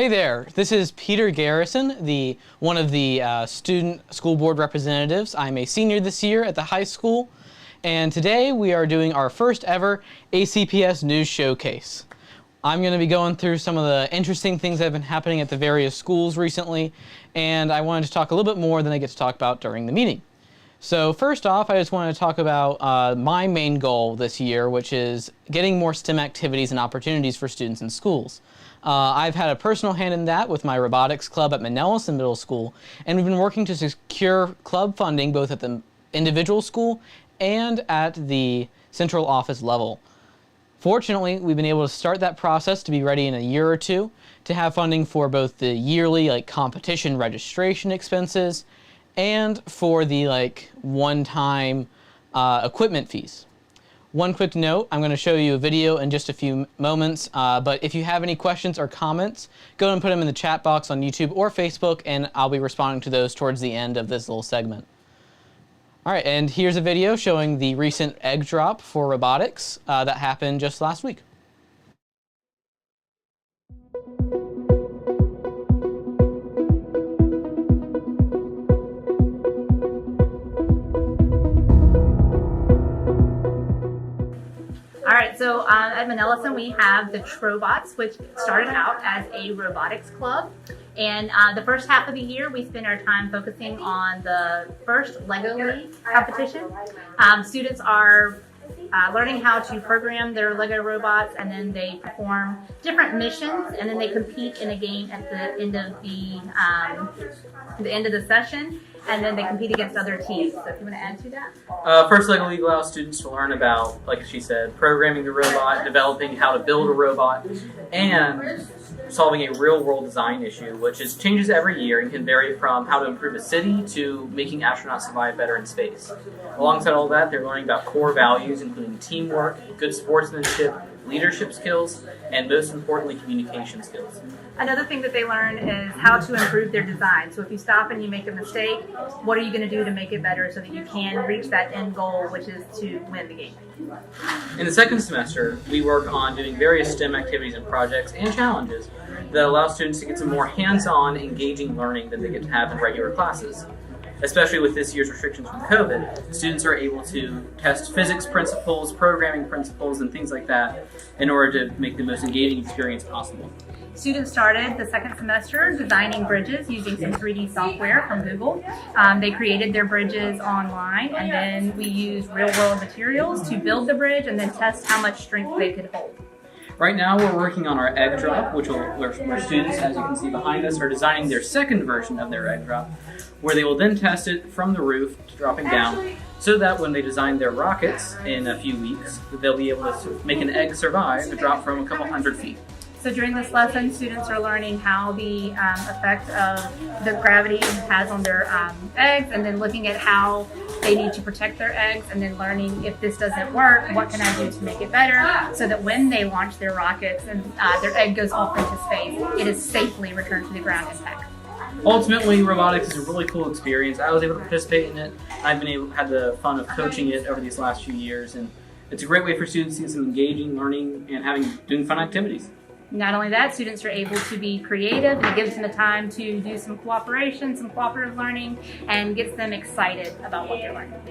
Hey there, this is Peter Garrison, one of the student school board representatives. I'm a senior this year at the high school, and today we are doing our first ever ACPS News Showcase. I'm going to be going through some of the interesting things that have been happening at the various schools recently, and I wanted to talk a little bit more than I get to talk about during the meeting. So first off, I just want to talk about my main goal this year, which is getting more STEM activities and opportunities for students in schools. I've had a personal hand in that with my robotics club at Manellison Middle School, and we've been working to secure club funding both at the individual school and at the central office level. Fortunately, we've been able to start that process to be ready in a year or two to have funding for both the yearly competition registration expenses and for the one-time equipment fees. One quick note, I'm going to show you a video in just a few moments, but if you have any questions or comments, go and put them in the chat box on YouTube or Facebook, and I'll be responding to those towards the end of this little segment. All right, and here's a video showing the recent egg drop for robotics that happened just last week. So at Manellison we have the Trobots, which started out as a robotics club. And the first half of the year we spend our time focusing on the first Lego League competition. Students are learning how to program their Lego robots, and then they perform different missions, and then they compete in a game at the end of the session. And then they compete against other teams. So if you want to add to that? First Lego League allows students to learn about, like she said, programming the robot, developing how to build a robot, and solving a real-world design issue, which changes every year and can vary from how to improve a city to making astronauts survive better in space. Alongside all that, they're learning about core values, including teamwork, good sportsmanship, leadership skills, and most importantly, communication skills. Another thing that they learn is how to improve their design. So if you stop and you make a mistake, what are you going to do to make it better so that you can reach that end goal, which is to win the game? In the second semester, we work on doing various STEM activities and projects and challenges that allow students to get some more hands-on, engaging learning than they get to have in regular classes. Especially with this year's restrictions from COVID, students are able to test physics principles, programming principles, and things like that in order to make the most engaging experience possible. Students started the second semester designing bridges using some 3D software from Google. They created their bridges online, and then we used real-world materials to build the bridge and then test how much strength they could hold. Right now we're working on our egg drop, where students, as you can see behind us, are designing their second version of their egg drop, where they will then test it from the roof to dropping down, so that when they design their rockets in a few weeks, they'll be able to make an egg survive to drop from a couple hundred feet. So during this lesson, students are learning how the effect of the gravity has on their eggs, and then looking at how they need to protect their eggs, and then learning if this doesn't work, what can I do to make it better, so that when they launch their rockets and their egg goes off into space, it is safely returned to the ground intact. Ultimately, robotics is a really cool experience. I was able to participate in it. I've had the fun of coaching it over these last few years, and it's a great way for students to get some engaging learning and doing fun activities. Not only that, students are able to be creative, and it gives them the time to do some cooperation, some cooperative learning, and gets them excited about what they're learning.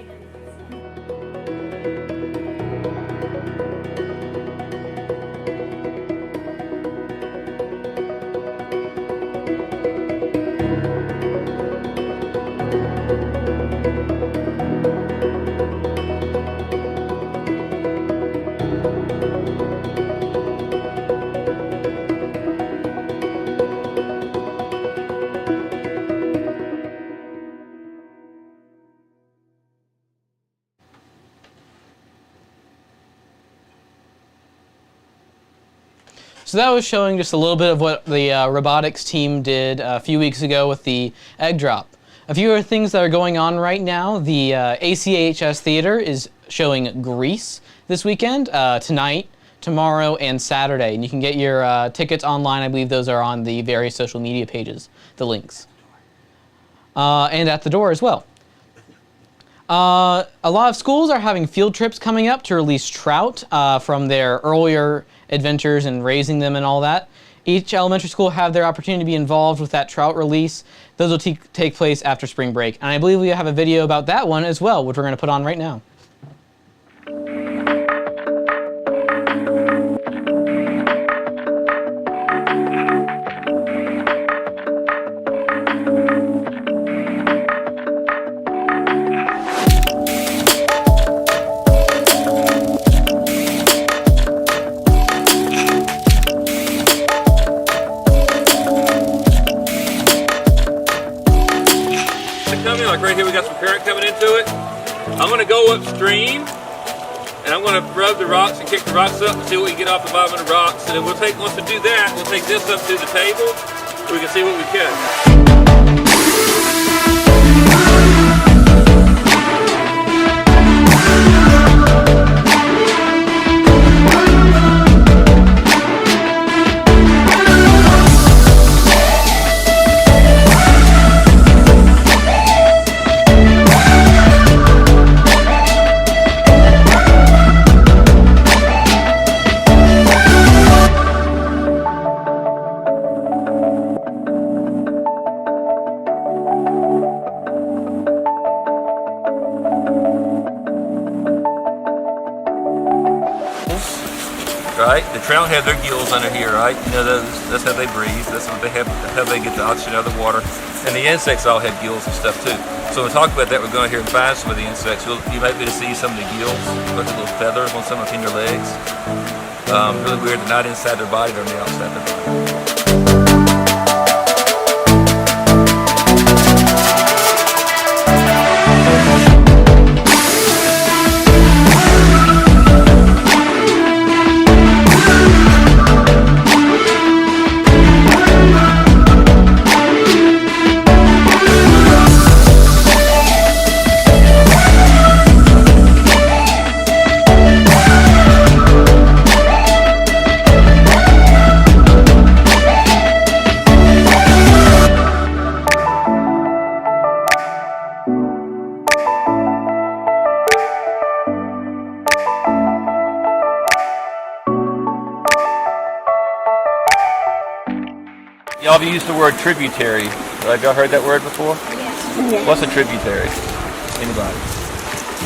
So that was showing just a little bit of what the robotics team did a few weeks ago with the egg drop. A few other things that are going on right now. The ACHS Theater is showing Grease this weekend, tonight, tomorrow, and Saturday. And you can get your tickets online. I believe those are on the various social media pages, the links. And at the door as well. A lot of schools are having field trips coming up to release trout from their earlier adventures and raising them and all that. Each elementary school have their opportunity to be involved with that trout release. Those will take place after spring break. And I believe we have a video about that one as well, which we're going to put on right now. Like right here, we got some current coming into it. I'm going to go upstream, and I'm going to rub the rocks and kick the rocks up and see what we can get off the bottom of the rocks. And then we'll take, once we do that, we'll take this up to the table so we can see what we catch. Right? The trout have their gills under here, right? You know, that's how they breathe. That's what they have, how they get the oxygen out of the water. And the insects all have gills and stuff too. So when we talk about that, we're going here and find some of the insects. You might be able to see some of the gills, look at little feathers on some of their legs. Really weird, they're not inside their body, they're on the outside of their body. Y'all have used the word tributary. Have y'all heard that word before? Yes. What's a tributary? Anybody?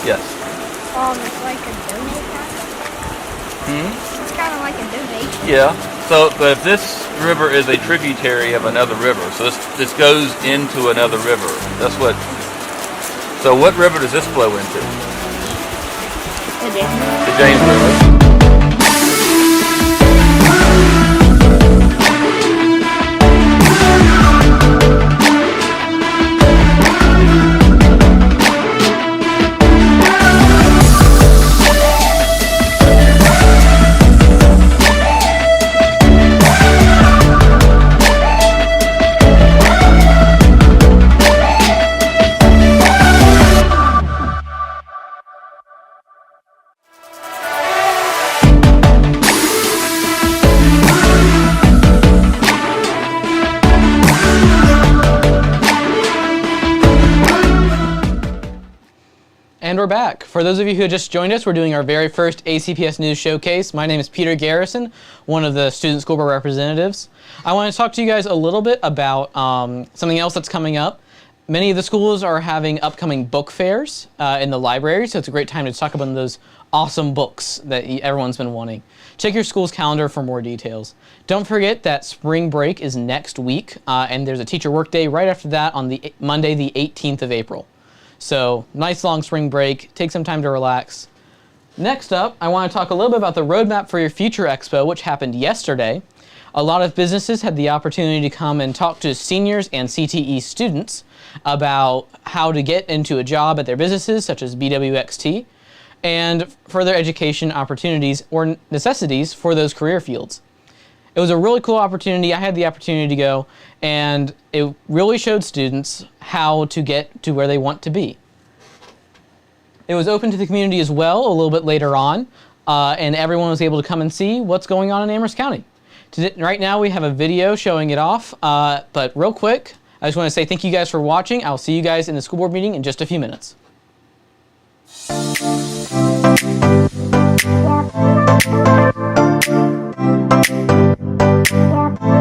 Yes. It's like a donation. It's kind of like a donation. Yeah. So, but if this river is a tributary of another river, so this goes into another river. That's what. So, what river does this flow into? The James River. And we're back. For those of you who just joined us, we're doing our very first ACPS News Showcase. My name is Peter Garrison, one of the Student School Board representatives. I want to talk to you guys a little bit about something else that's coming up. Many of the schools are having upcoming book fairs in the library, so it's a great time to talk about those awesome books that everyone's been wanting. Check your school's calendar for more details. Don't forget that spring break is next week, and there's a teacher work day right after that on the Monday, the 18th of April. So, nice long spring break. Take some time to relax. Next up, I want to talk a little bit about the Roadmap for Your Future Expo, which happened yesterday. A lot of businesses had the opportunity to come and talk to seniors and CTE students about how to get into a job at their businesses, such as BWXT, and further education opportunities or necessities for those career fields. It was a really cool opportunity. I had the opportunity to go, and it really showed students how to get to where they want to be. It was open to the community as well a little bit later on, and everyone was able to come and see what's going on in Amherst County. Right now we have a video showing it off, but real quick, I just want to say thank you guys for watching. I'll see you guys in the school board meeting in just a few minutes. Yeah.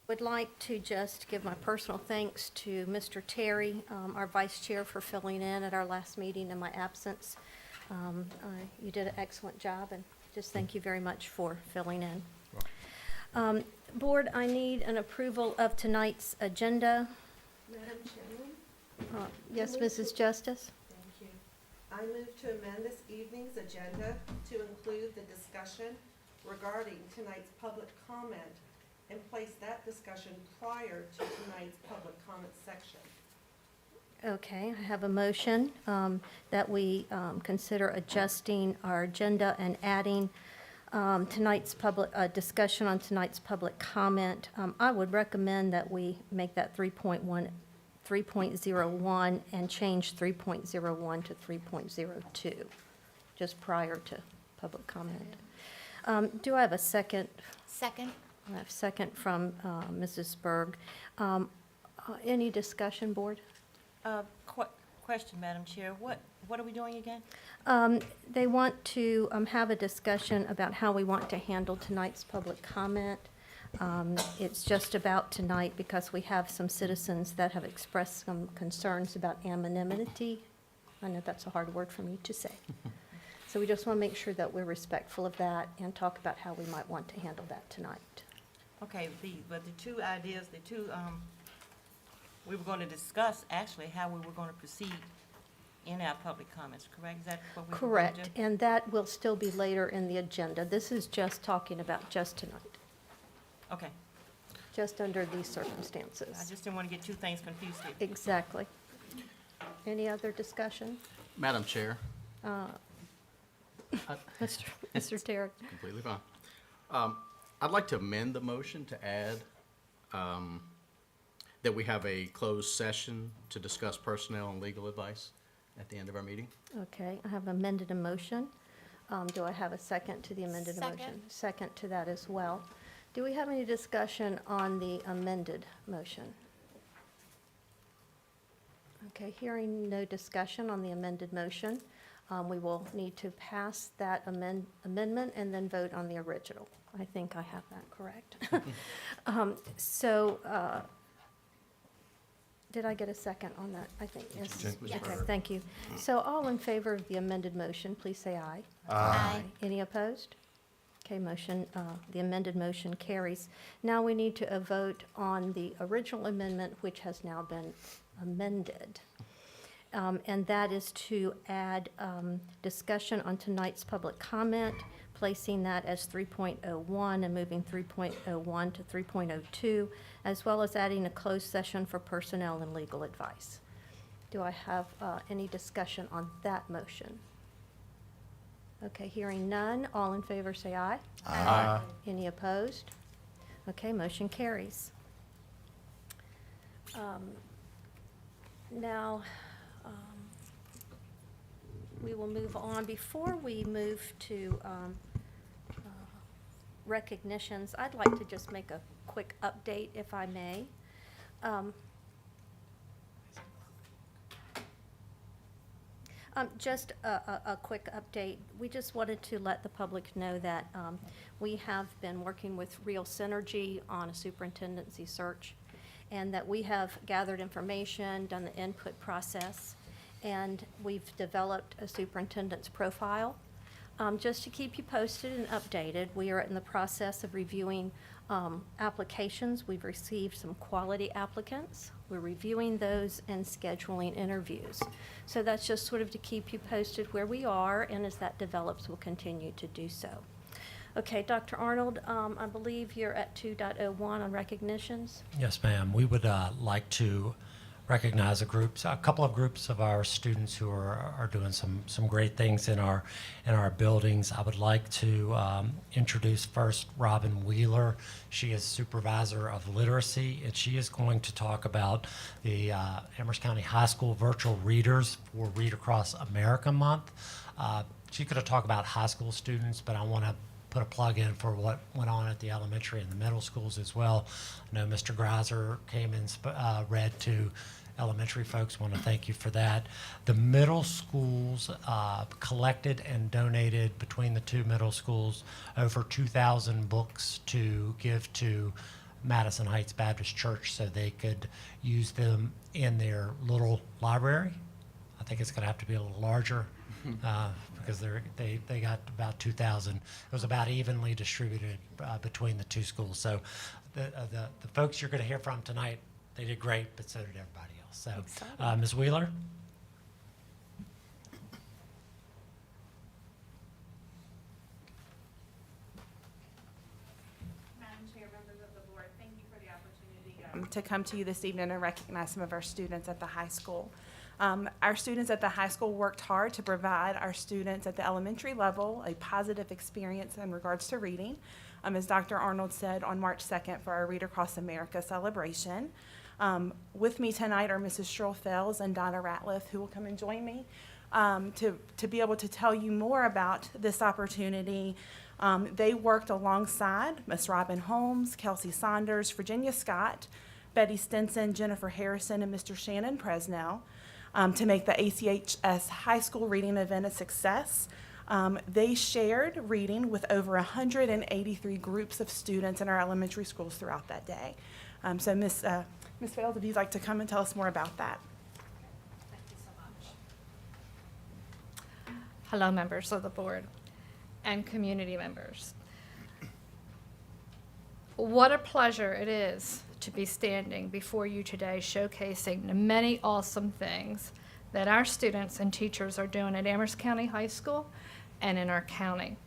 Would like to just give my personal thanks to Mr. Terry, our vice chair, for filling in at our last meeting in my absence. You did an excellent job, and just thank you very much for filling in. Board, I need an approval of tonight's agenda. Madam Chairman? Yes, Mrs. Justice? Thank you. I move to amend this evening's agenda to include the discussion regarding tonight's public comment and place that discussion prior to tonight's public comment section. Okay, I have a motion that we consider adjusting our agenda and adding tonight's public discussion on tonight's public comment. I would recommend that we make that 3.01 and change 3.01 to 3.02, just prior to public comment. Do I have a second? Second. I have a second from Mrs. Berg. Any discussion, Board? question, Madam Chair. What are we doing again? They want to have a discussion about how we want to handle tonight's public comment. It's just about tonight because we have some citizens that have expressed some concerns about anonymity. I know that's a hard word for me to say. So we just want to make sure that we're respectful of that and talk about how we might want to handle that tonight. Okay, but the two ideas, we were going to discuss actually how we were going to proceed in our public comments, correct? Is that what we were going to Correct, do? and that will still be later in the agenda. This is just talking about just tonight, Okay, just under these I circumstances. just didn't want to get two things confused here. Exactly. Any other discussion? Madam Chair, Mr. Terry? completely fine. I'd like to amend the motion to add that we have a closed session to discuss personnel and legal advice at the end of our meeting. Okay, I have amended a motion. Do I have a second to the amended motion? Second. Second to that as well. Do we have any discussion on the amended motion? Okay, hearing no discussion on the amended motion, we will need to pass that amendment and then vote on the original. I think I have that correct. Did I get a second on that? I think, yes. Yes. Okay, thank you. So all in favor of the amended motion, please say aye. Aye. Any opposed? Okay, the amended motion carries. Now we need to vote on the original amendment, which has now been amended. And that is to add discussion on tonight's public comment, placing that as 3.01 and moving 3.01 to 3.02, as well as adding a closed session for personnel and legal advice. Do I have any discussion on that motion? Okay, hearing none, all in favor say aye. Aye. Any opposed? Okay, motion carries. Now, we will move on. Before we move to recognitions, I'd like to just make a quick update, if I may. Just a quick update. We just wanted to let the public know that we have been working with Real Synergy on a superintendency search, and that we have gathered information, done the input process, and we've developed a superintendent's profile. Just to keep you posted and updated, we are in the process of reviewing applications. We've received some quality applicants. We're reviewing those and scheduling interviews. So that's just sort of to keep you posted where we are, and as that develops, we'll continue to do so. Okay, Dr. Arnold, I believe you're at 2.01 on recognitions. Yes, ma'am. We would like to recognize a couple of groups of our students who are doing some great things in our buildings. I would like to introduce first Robin Wheeler. She is supervisor of literacy, and she is going to talk about the Amherst County High School virtual readers for Read Across America Month. She's going to talk about high school students, but I want to put a plug in for what went on at the elementary and the middle schools as well. I know Mr. Greiser came and read to elementary folks. Want to thank you for that. The middle schools collected and donated between the two middle schools over 2,000 books to give to Madison Heights Baptist Church so they could use them in their little library. I think it's going to have to be a little larger because they got about 2,000. It was about evenly distributed between the two schools. So the folks you're going to hear from tonight, they did great, but so did everybody else. So, Ms. Wheeler? Madam Chair, members of the board, thank you for the opportunity to come to you this evening and recognize some of our students at the high school. Our students at the high school worked hard to provide our students at the elementary level a positive experience in regards to reading, as Dr. Arnold said, on March 2nd for our Read Across America celebration. With me tonight are Mrs. Stroll-Fells and Donna Ratliff, who will come and join me to be able to tell you more about this opportunity. They worked alongside Ms. Robin Holmes, Kelsey Saunders, Virginia Scott, Betty Stinson, Jennifer Harrison, and Mr. Shannon Presnell. to make the ACHS High School Reading event a success. They shared reading with over 183 groups of students in our elementary schools throughout that day. So Ms. Fales, if you'd like to come and tell us more about that. Thank you so much. Hello, members of the board and community members. What a pleasure it is to be standing before you today showcasing the many awesome things that our students and teachers are doing at Amherst County High School and in our county.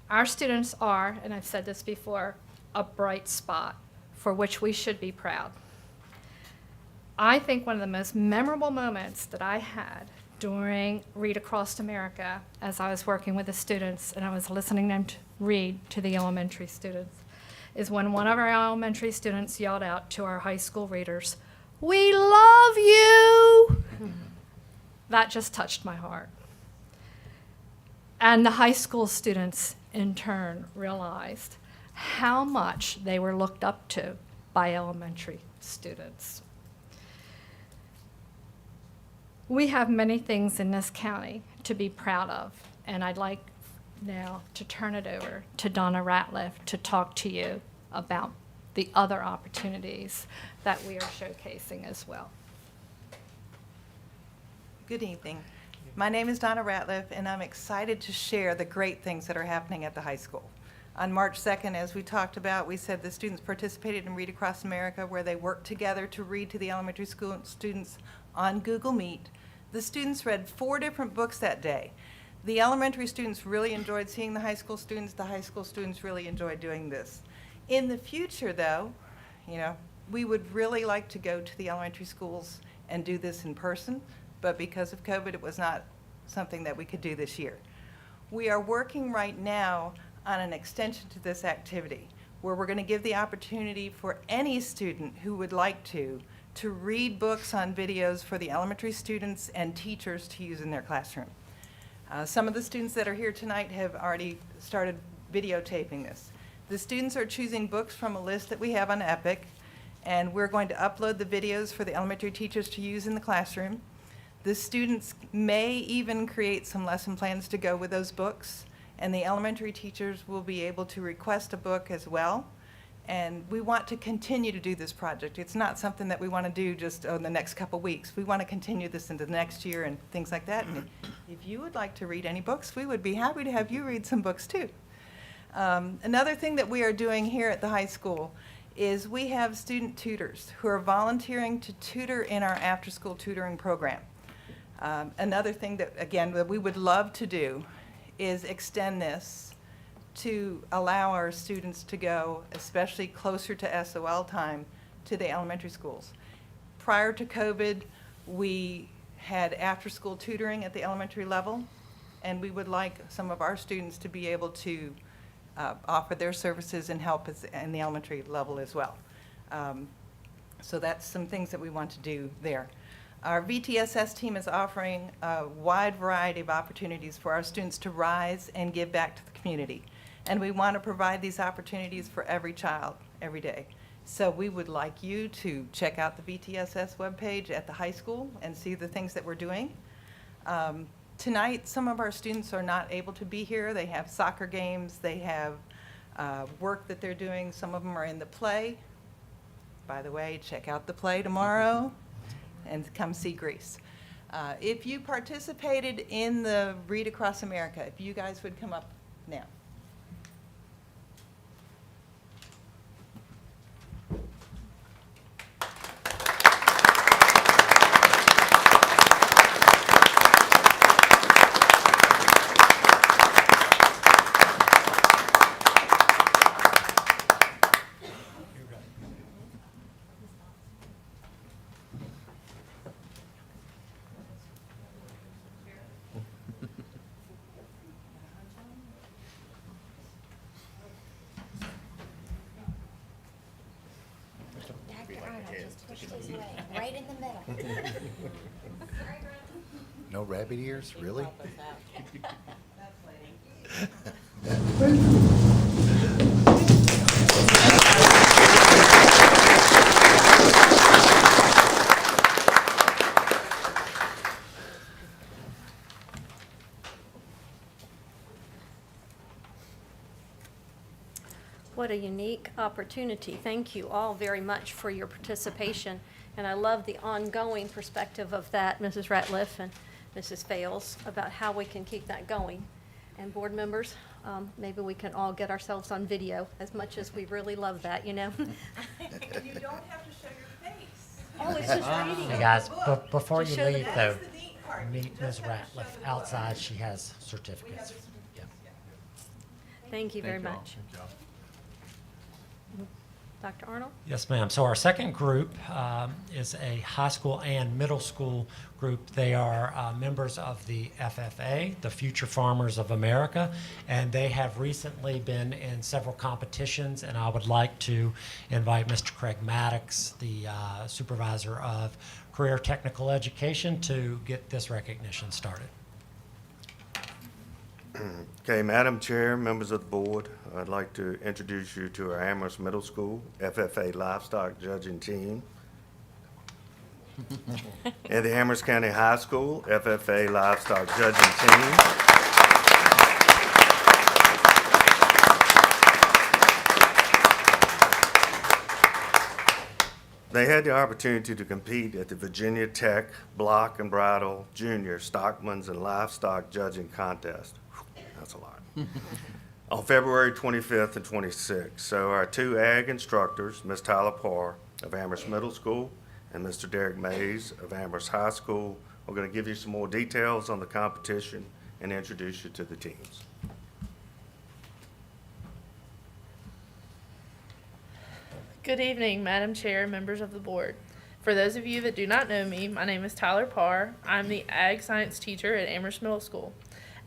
Our students are, and I've said this before, a bright spot for which we should be proud. I think one of the most memorable moments that I had during Read Across America, as I was working with the students and I was listening them to read to the elementary students, is when one of our elementary students yelled out to our high school readers, "We love you!" That just touched my heart. And the high school students, in turn, realized how much they were looked up to by elementary students. We have many things in this county to be proud of, and I'd like now to turn it over to Donna Ratliff to talk to you about the other opportunities that we are showcasing as well. Good evening. My name is Donna Ratliff, and I'm excited to share the great things that are happening at the high school. On March 2nd, as we talked about, we said the students participated in Read Across America, where they worked together to read to the elementary school students on Google Meet. The students read 4 different books that day. The elementary students really enjoyed seeing the high school students. The high school students really enjoyed doing this. In the future, though, we would really like to go to the elementary schools and do this in person, but because of COVID, it was not something that we could do this year. We are working right now on an extension to this activity, where we're going to give the opportunity for any student who would like to read books on videos for the elementary students and teachers to use in their classroom. Some of the students that are here tonight have already started videotaping this. The students are choosing books from a list that we have on Epic, and we're going to upload the videos for the elementary teachers to use in the classroom. The students may even create some lesson plans to go with those books, and the elementary teachers will be able to request a book as well. And we want to continue to do this project. It's not something that we want to do just in the next couple weeks. We want to continue this into the next year and things like that. And if you would like to read any books, we would be happy to have you read some books too. Another thing that we are doing here at the high school is we have student tutors who are volunteering to tutor in our after-school tutoring program. Another thing that, again, that we would love to do is extend this to allow our students to go, especially closer to SOL time, to the elementary schools. Prior to COVID, we had after-school tutoring at the elementary level, and we would like some of our students to be able to offer their services and help in the elementary level as well. So that's some things that we want to do there. Our VTSS team is offering a wide variety of opportunities for our students to rise and give back to the community. And we want to provide these opportunities for every child, every day. So we would like you to check out the VTSS webpage at the high school and see the things that we're doing. Tonight, some of our students are not able to be here. They have soccer games, they have work that they're doing. Some of them are in the play. By the way, check out the play tomorrow and come see Greece. If you participated in the Read Across America, if you guys would come up now. Right in the middle. No rabbit ears, really? What a unique opportunity. Thank you all very much for your participation. And I love the ongoing perspective of that, Mrs. Ratliff and Mrs. Fales, about how we can keep that going. And board members, maybe we can all get ourselves on video, as much as we really love that, you know? And you don't have to show your face. Oh, it's just reading. Hey guys, before Just you show the leave book. though, That's the neat part. meet You Ms. just have to show Ratliff the book. outside. She has certificates. Yeah. Thank you very Thank y'all. much. Dr. Arnold? Yes, ma'am. So our second group is a high school and middle school group. They are members of the FFA, the Future Farmers of America, and they have recently been in several competitions, and I would like to invite Mr. Craig Maddox, the supervisor of career technical education, to get this recognition started. Okay, Madam Chair, members of the board, I'd like to introduce you to our Amherst Middle School FFA Livestock Judging Team. And the Amherst County High School FFA Livestock Judging Team. They had the opportunity to compete at the Virginia Tech Block and Bridle Junior Stockman's and Livestock Judging Contest. That's a lot. On February 25th and 26th. So our two ag instructors, Ms. Tyler Parr of Amherst Middle School and Mr. Derek Mays of Amherst High School, are going to give you some more details on the competition and introduce you to the teams. Good evening, Madam Chair, members of the board. For those of you that do not know me, my name is Tyler Parr. I'm the Ag Science teacher at Amherst Middle School.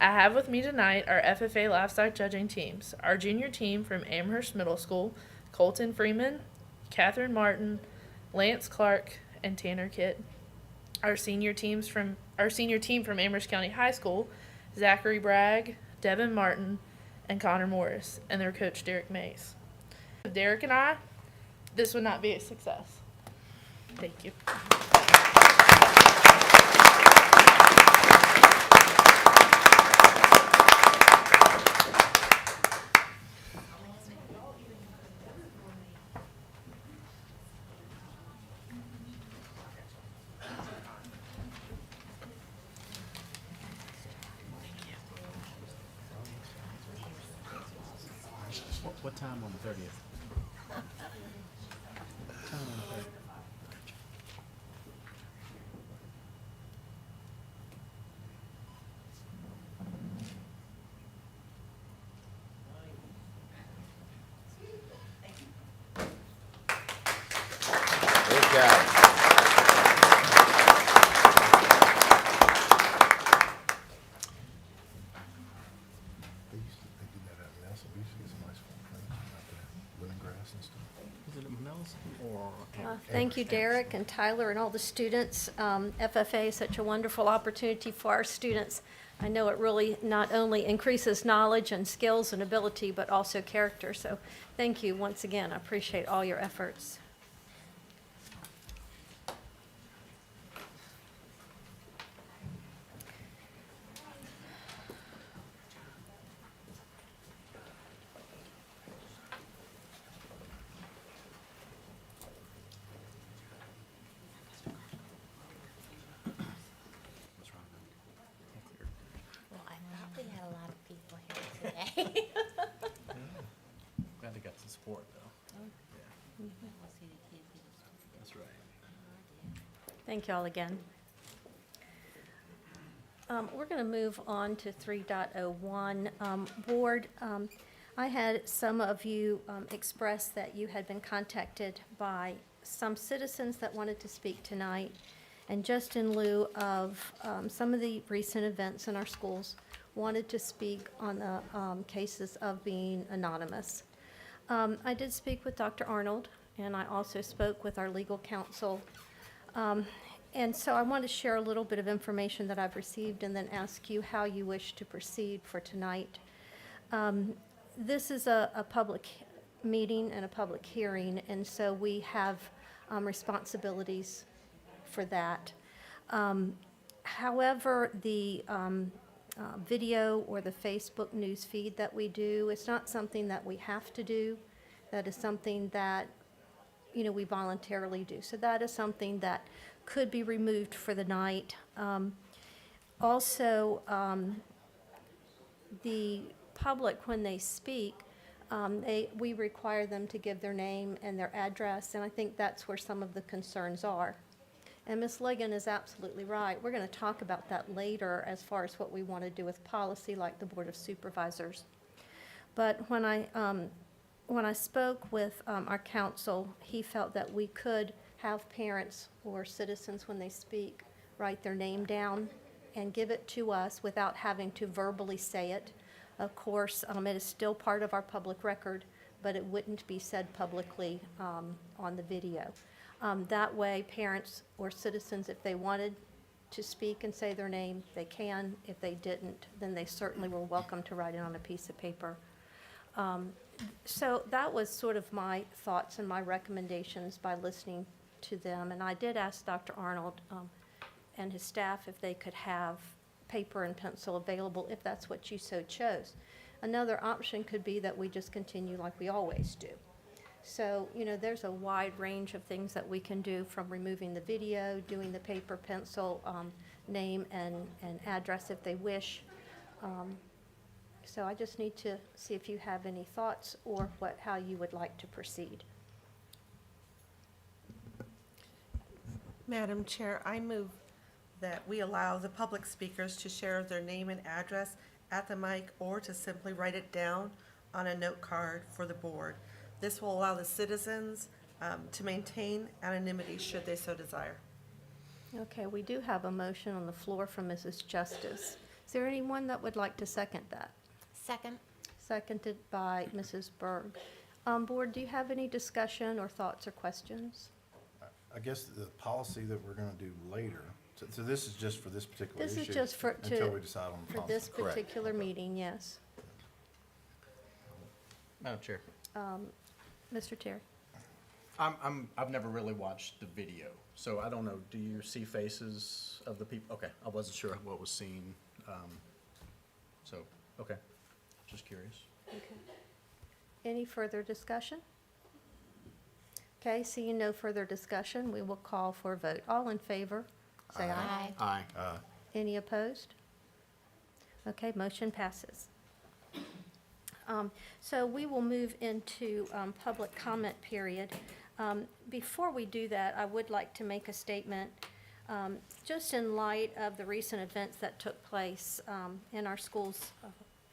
I have with me tonight our FFA Livestock Judging teams. Our junior team from Amherst Middle School, Colton Freeman, Catherine Martin, Lance Clark, and Tanner Kidd. Our senior team from Amherst County High School, Zachary Bragg, Devin Martin, and Connor Morris, and their coach Derek Mays. Derek and I, this would not be a success. Thank you. What time on the 30th? Good job. Thank you, Derek and Tyler and all the students. FFA is such a wonderful opportunity for our students. I know it really not only increases knowledge and skills and ability, but also character. So thank you once again. I appreciate all your efforts. Glad they got some support, though. That's right. Thank you all again. We're going to move on to 3.01. Board, I had some of you express that you had been contacted by some citizens that wanted to speak tonight. And just in lieu of some of the recent events in our schools, wanted to speak on the cases of being anonymous. I did speak with Dr. Arnold, and I also spoke with our legal counsel. And so I want to share a little bit of information that I've received and then ask you how you wish to proceed for tonight. This is a public meeting and a public hearing, and so we have responsibilities for that. However, the video or the Facebook news feed that we do, it's not something that we have to do. That is something that, you know, we voluntarily do. So that is something that could be removed for the night. Also, the public, when they speak, we require them to give their name and their address, and I think that's where some of the concerns are. And Ms. Ligon is absolutely right. We're going to talk about that later as far as what we want to do with policy, like the Board of Supervisors. But when I spoke with our council, he felt that we could have parents or citizens, when they speak, write their name down and give it to us without having to verbally say it. Of course, it is still part of our public record, but it wouldn't be said publicly on the video. That way, parents or citizens, if they wanted to speak and say their name, they can. If they didn't, then they certainly were welcome to write it on a piece of paper. So that was sort of my thoughts and my recommendations by listening to them. And I did ask Dr. Arnold and his staff if they could have paper and pencil available if that's what you so chose. Another option could be that we just continue like we always do. So, you know, there's a wide range of things that we can do, from removing the video, doing the paper, pencil, name and address if they wish. So I just need to see if you have any thoughts or how you would like to proceed. Madam Chair, I move that we allow the public speakers to share their name and address at the mic, or to simply write it down on a note card for the board. This will allow the citizens to maintain anonymity should they so desire. Okay, we do have a motion on the floor from Mrs. Justice. Is there anyone that would like to second that? Second. Seconded by Mrs. Berg. Board, do you have any discussion or thoughts or questions? I guess the policy that we're gonna do later, so this is just for this particular issue? This is just until we decide on the for policy. this Correct. particular meeting, yes. Madam Chair, Mr. Terry? I've never really watched the video, so I don't know, do you see faces of the people? Okay, I wasn't sure what was seen, so, okay, just curious. Okay. Any further discussion? Okay, seeing no further discussion, we will call for a vote. All in favor, say aye. Aye. Any opposed? Okay, motion passes. So we will move into public comment period. Before we do that, I would like to make a statement, just in light of the recent events that took place in our schools,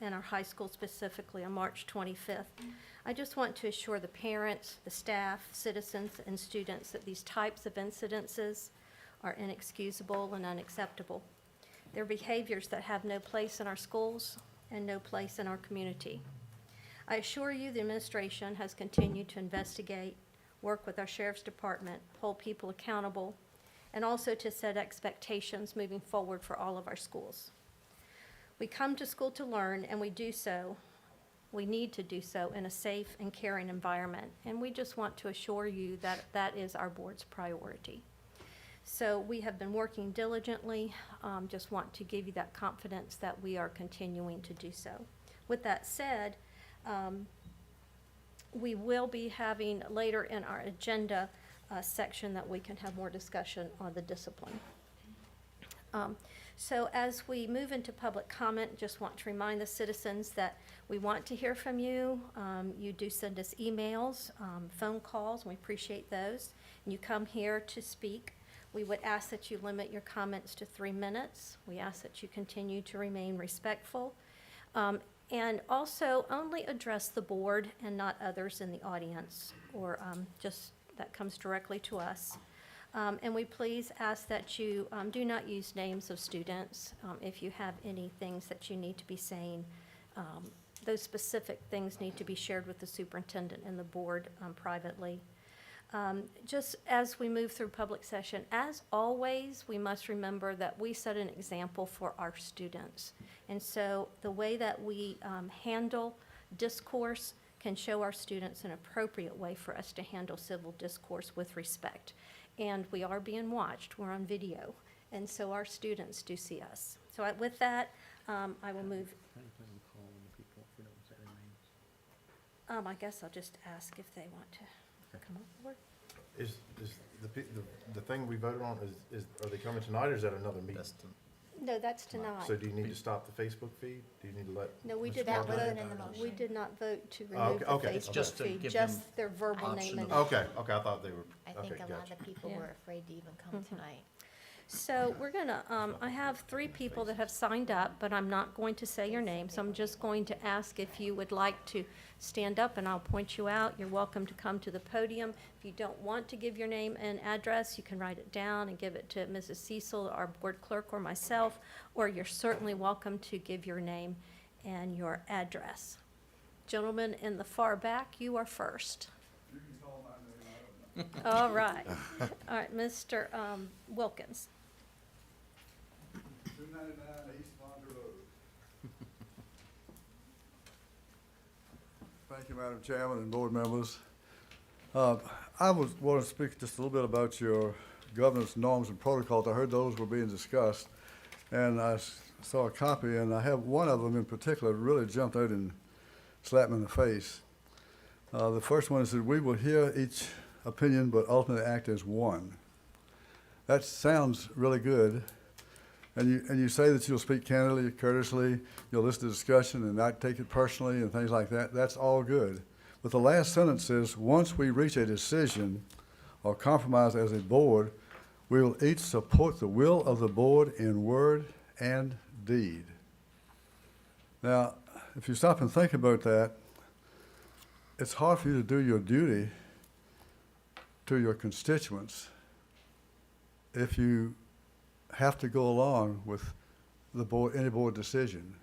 in our high school specifically, on March 25th. I just want to assure the parents, the staff, citizens, and students that these types of incidences are inexcusable and unacceptable. They're behaviors that have no place in our schools and no place in our community. I assure you the administration has continued to investigate, work with our sheriff's department, hold people accountable, and also to set expectations moving forward for all of our schools. We come to school to learn, and we do so. We need to do so in a safe and caring environment, and we just want to assure you that that is our board's priority. So we have been working diligently, just want to give you that confidence that we are continuing to do so. With that said, we will be having later in our agenda a section that we can have more discussion on the discipline. So as we move into public comment, just want to remind the citizens that we want to hear from you. You do send us emails, phone calls, and we appreciate those. And you come here to speak. We would ask that you limit your comments to 3 minutes. We ask that you continue to remain respectful. And also only address the board and not others in the audience, or just that comes directly to us. And we please ask that you do not use names of students. If you have any things that you need to be saying, those specific things need to be shared with the superintendent and the board privately. Just as we move through public session, as always, we must remember that we set an example for our students. And so the way that we handle discourse can show our students an appropriate way for us to handle civil discourse with respect. And we are being watched, we're on video, and so our students do see us. So with that, I will move. I guess I'll just ask if they want to come on board. Is the thing we voted on, are they coming tonight, or is that another meeting? No, that's tonight. So do you need to stop the Facebook feed? Do you need to let? No, we Mr. did Carr not know? vote, we did not vote to Oh, remove the okay. It's Facebook just to feed, give just them their verbal name and. Okay, I thought they were, I okay, think a lot gotcha. of people Yeah. were afraid to even come tonight. So we're gonna, I have 3 people that have signed up, but I'm not going to say your name, so I'm just going to ask if you would like to stand up and I'll point you out. You're welcome to come to the podium. If you don't want to give your name and address, you can write it down and give it to Mrs. Cecil, our board clerk, or myself, or you're certainly welcome to give your name and your address. Gentleman in the far back, you are first. All right. All right, Mr. Wilkins. 299 East Fonda Road. Thank you, Madam Chairman and board members. I want to speak just a little bit about your governance norms and protocols. I heard those were being discussed, and I saw a copy, and I have one of them in particular that really jumped out and slapped me in the face. The first one is that we will hear each opinion but ultimately act as one. That sounds really good. And you say that you'll speak candidly, courteously, you'll listen to discussion and not take it personally and things like that. That's all good. But the last sentence says, once we reach a decision or compromise as a board, we will each support the will of the board in word and deed. Now, if you stop and think about that, it's hard for you to do your duty to your constituents if you have to go along with the board, any board decision.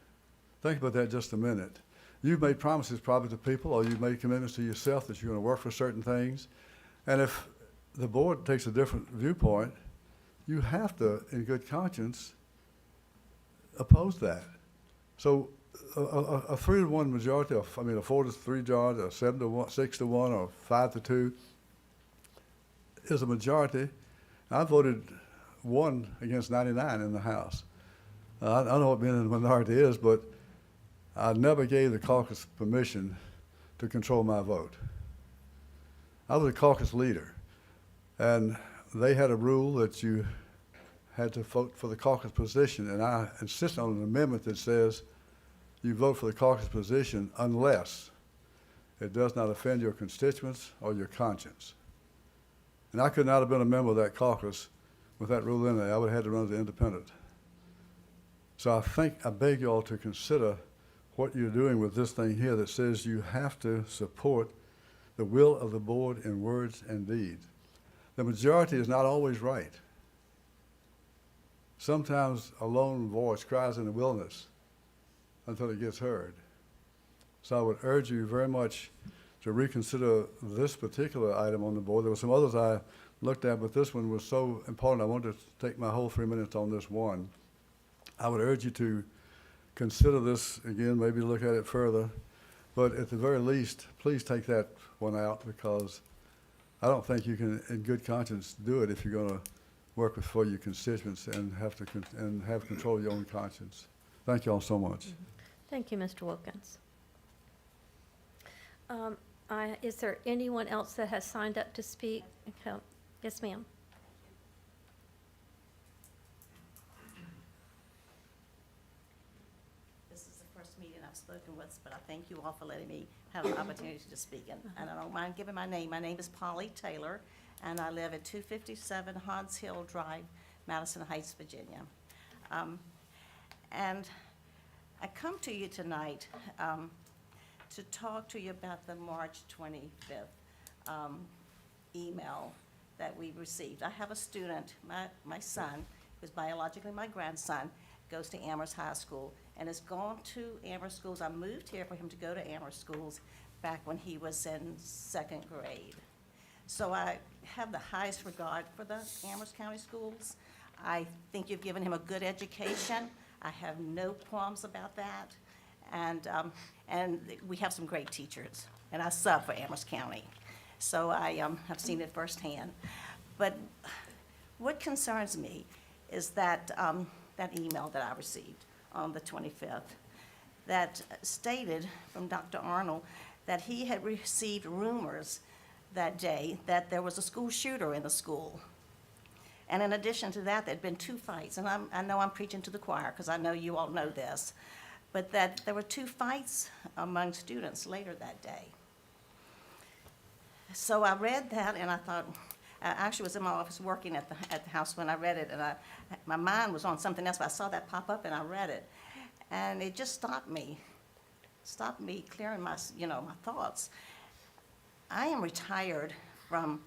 Think about that just a minute. You've made promises probably to people, or you've made commitments to yourself that you're going to work for certain things. And if the board takes a different viewpoint, you have to, in good conscience, oppose that. So a 3-to-1 majority, a 4-to-3 majority, a 7-to-1, 6-to-1, or 5-to-2 is a majority. I voted 1 against 99 in the House. I don't know what being in the minority is, but I never gave the caucus permission to control my vote. I was a caucus leader, and they had a rule that you had to vote for the caucus position, and I insist on an amendment that says you vote for the caucus position unless it does not offend your constituents or your conscience. And I could not have been a member of that caucus with that rule in there. I would have had to run as an independent. So I beg you all to consider what you're doing with this thing here that says you have to support the will of the board in words and deeds. The majority is not always right. Sometimes a lone voice cries in the wilderness until it gets heard. So I would urge you very much to reconsider this particular item on the board. There were some others I looked at, but this one was so important, I wanted to take my whole 3 minutes on this one. I would urge you to consider this again, maybe look at it further, but at the very least, please take that one out, because I don't think you can, in good conscience, do it if you're going to work for your constituents and have control of your own conscience. Thank you all so much. Thank you, Mr. Wilkins. Is there anyone else that has signed up to speak? Okay. Yes, ma'am. This is the first meeting I've spoken with, but I thank you all for letting me have an opportunity to speak. And I don't mind giving my name. My name is Polly Taylor, and I live at 257 Hans Hill Drive, Madison Heights, Virginia. And I come to you tonight to talk to you about the March 25th email that we received. I have a student, my son, who's biologically my grandson, goes to Amherst High School and has gone to Amherst schools. I moved here for him to go to Amherst schools back when he was in 2nd grade. So I have the highest regard for the Amherst County schools. I think you've given him a good education. I have no qualms about that. And we have some great teachers, and I sub for Amherst County. So I have seen it firsthand. But what concerns me is that, that email that I received on the 25th that stated from Dr. Arnold that he had received rumors that day that there was a school shooter in the school. And in addition to that, there'd been 2 fights, and I know I'm preaching to the choir because I know you all know this, but that there were 2 fights among students later that day. So I read that and I thought, I actually was in my office working at the house when I read it, and my mind was on something else, but I saw that pop up and I read it. And it just stopped me clearing my thoughts. I am retired from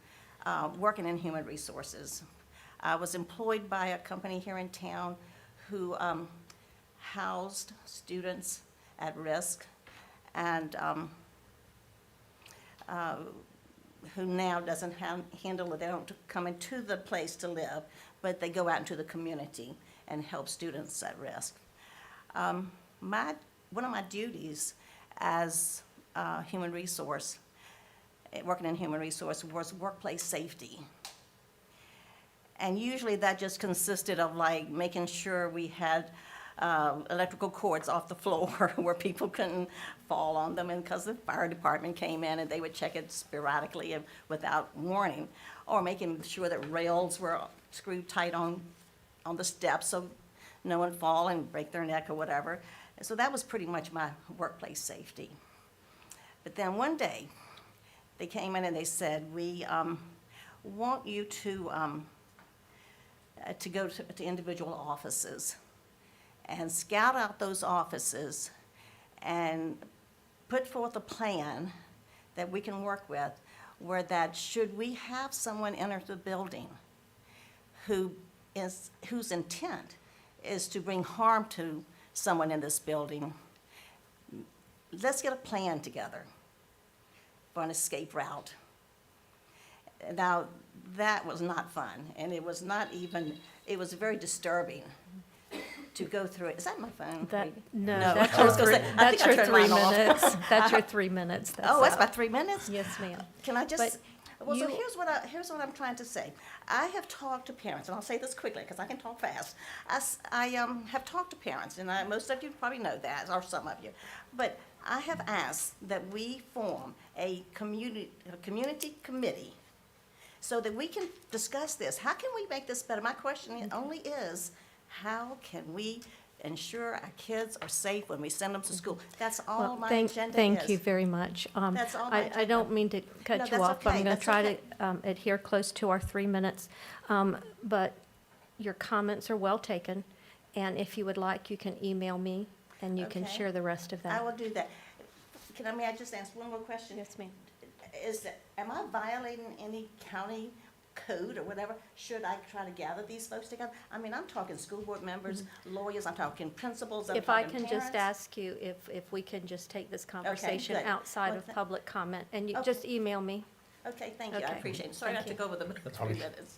working in human resources. I was employed by a company here in town who housed students at risk, and who now doesn't handle it. They don't come into the place to live, but they go out into the community and help students at risk. One of my duties as human resource, working in human resource, was workplace safety. And usually that just consisted of like making sure we had electrical cords off the floor where people couldn't fall on them, and because the fire department came in and they would check it sporadically and without warning, or making sure that rails were screwed tight on the steps so no one fall and break their neck or whatever. And so that was pretty much my workplace safety. But then one day they came in and they said, we want you to go to individual offices and scout out those offices and put forth a plan that we can work with, where that should we have someone enter the building whose intent is to bring harm to someone in this building, let's get a plan together for an escape route. Now, that was not fun, and it was very disturbing to go through it. Is that my phone? No, I that's was your gonna say, I think I turned 3 mine off. minutes. That's your 3 minutes. That's up. my 3 minutes? Yes, ma'am. Can I just, But so here's what I'm trying to say. I have talked to parents, and I'll say this quickly because I can talk fast. I have talked to parents, and most of you probably know that, or some of you. But I have asked that we form a community committee so that we can discuss this. How can we make this better? My question only is, how can we ensure our kids are safe when we send them to school? That's all my agenda is. Thank you very much. That's all my I don't mean to No, cut you that's off. okay. I'm going to That's try okay. to adhere close to our 3 minutes. But your comments are well taken, and if you would like, you can email me, and you can Okay. share the rest of that. I will do that. May I just ask one more question? Yes, ma'am. Am I violating any county code or whatever? Should I try to gather these folks together? I mean, I'm talking school board members, lawyers, I'm talking principals, I'm If I talking can just parents. ask you if we can just take this conversation good. outside Well, of public comment, and you Okay. just email me. Okay, thank you, I Okay. appreciate it. Sorry Thank not to you. go with the 3 minutes.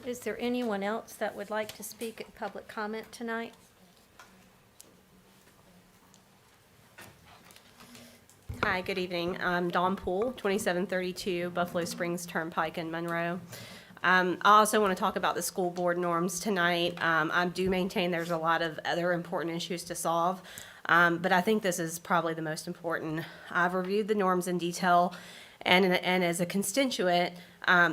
Is there anyone else that would like to speak at public comment tonight? Hi, good evening. I'm Dawn Poole, 2732 Buffalo Springs Turnpike in Monroe. I also want to talk about the school board norms tonight. I do maintain there's a lot of other important issues to solve, but I think this is probably the most important. I've reviewed the norms in detail, and as a constituent,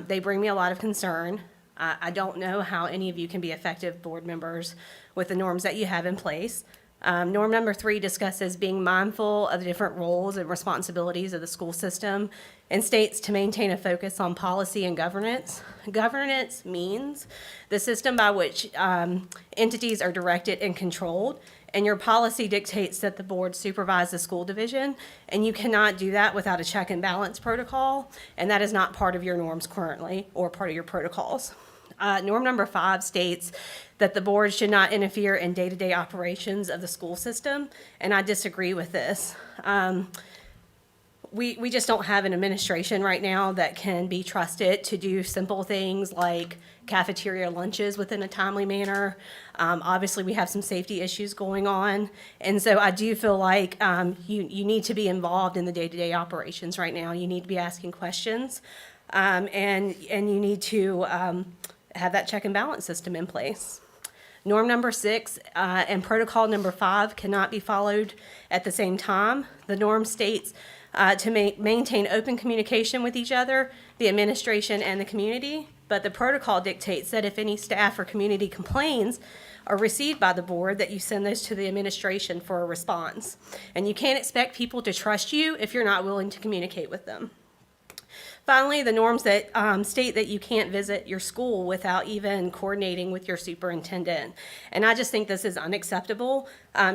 they bring me a lot of concern. I don't know how any of you can be effective board members with the norms that you have in place. Norm number 3 discusses being mindful of the different roles and responsibilities of the school system and states to maintain a focus on policy and governance. Governance means the system by which entities are directed and controlled, and your policy dictates that the board supervise the school division, and you cannot do that without a check and balance protocol, and that is not part of your norms currently or part of your protocols. Norm number 5 states that the board should not interfere in day-to-day operations of the school system, and I disagree with this. We just don't have an administration right now that can be trusted to do simple things like cafeteria lunches within a timely manner. Obviously, we have some safety issues going on, and so I do feel like you need to be involved in the day-to-day operations right now. You need to be asking questions, and you need to have that check and balance system in place. Norm number 6 and protocol number 5 cannot be followed at the same time. The norm states to maintain open communication with each other, the administration, and the community. But the protocol dictates that if any staff or community complaints are received by the board, that you send those to the administration for a response. And you can't expect people to trust you if you're not willing to communicate with them. Finally, the norms that state that you can't visit your school without even coordinating with your superintendent. And I just think this is unacceptable.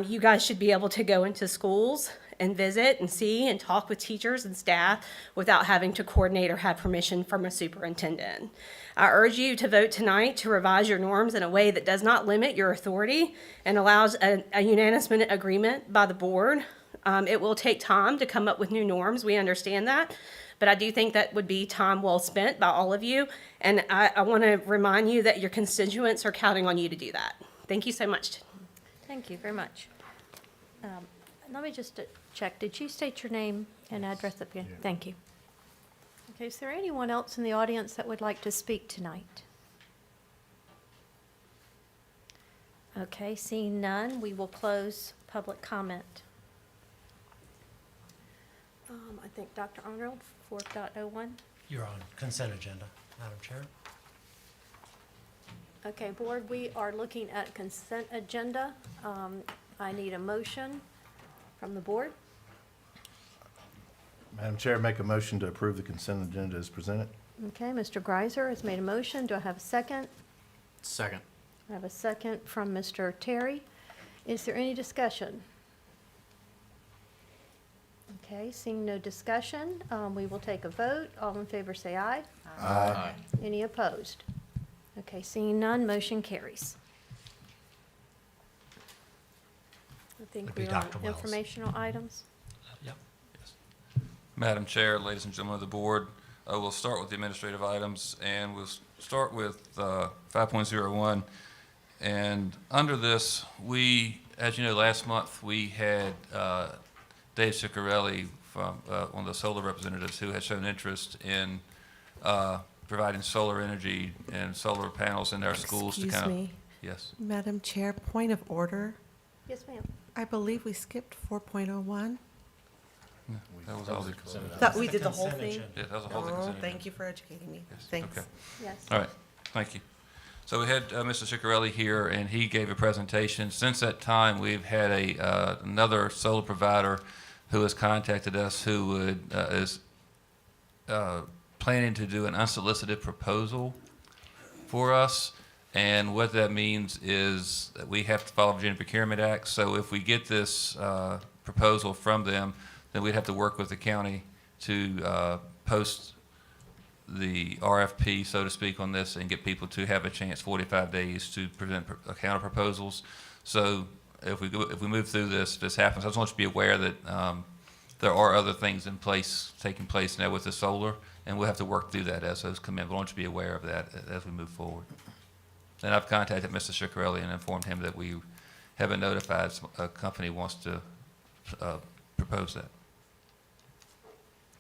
You guys should be able to go into schools and visit and see and talk with teachers and staff without having to coordinate or have permission from a superintendent. I urge you to vote tonight to revise your norms in a way that does not limit your authority and allows a unanimous agreement by the board. It will take time to come up with new norms. We understand that. But I do think that would be time well spent by all of you. And I want to remind you that your constituents are counting on you to do that. Thank you so much. Thank you very much. Let me just check. Did you state your name and address up here? Yeah. Thank you. Okay, is there anyone else in the audience that would like to speak tonight? Okay, seeing none, we will close public comment. I think Dr. Arnold, 4.01. You're on consent agenda, Madam Chair. Okay, board, we are looking at consent agenda. I need a motion from the board. Madam Chair, make a motion to approve the consent agenda as presented. Okay, Mr. Greiser has made a motion. Do I have a second? Second. I have a second from Mr. Terry. Is there any discussion? Okay, seeing no discussion, we will take a vote. All in favor say aye. Aye. Any opposed? Okay, seeing none, motion carries. I think Would be we're on Dr. Wells. informational items. Yep. Madam Chair, ladies and gentlemen of the board, we'll start with the administrative items, and we'll start with 5.01. And under this, as you know, last month we had Dave Ciccarelli from one of the solar representatives who had shown interest in providing solar energy and solar panels in our schools to kind of. Excuse me. Yes. Madam Chair, point of order. Yes, ma'am. I believe we skipped 4.01. Yeah, that was all the Thought we did the whole consent thing? agenda. Yeah, that was a whole Oh, consent thank agenda. you for educating me. Yes, Thanks. okay. Yes. All right, thank you. So we had Mr. Ciccarelli here, and he gave a presentation. Since that time, we've had another solar provider who has contacted us who is planning to do an unsolicited proposal for us. And what that means is that we have to follow the Virginia Procurement Act. So if we get this proposal from them, then we'd have to work with the county to post the RFP, so to speak, on this and get people to have a chance, 45 days, to present counter proposals. So if we move through this, if this happens, I just want you to be aware that there are other things taking place now with the solar, and we'll have to work through that as those come in. But I want you to be aware of that as we move forward. And I've contacted Mr. Ciccarelli and informed him that we haven't notified a company wants to propose that.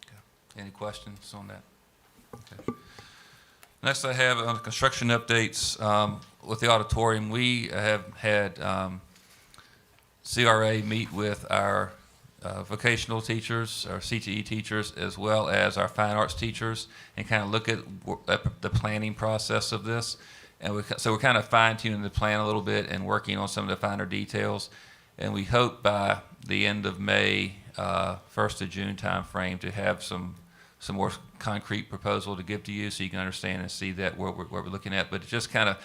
Okay. Any questions on that? Okay. Next, I have on construction updates with the auditorium. We have had CRA meet with our vocational teachers, our CTE teachers, as well as our fine arts teachers, and kind of look at the planning process of this. And so we're kind of fine-tuning the plan a little bit and working on some of the finer details. And we hope by the end of May, 1st of June timeframe to have some more concrete proposal to give to you so you can understand and see that what we're looking at. But just kind of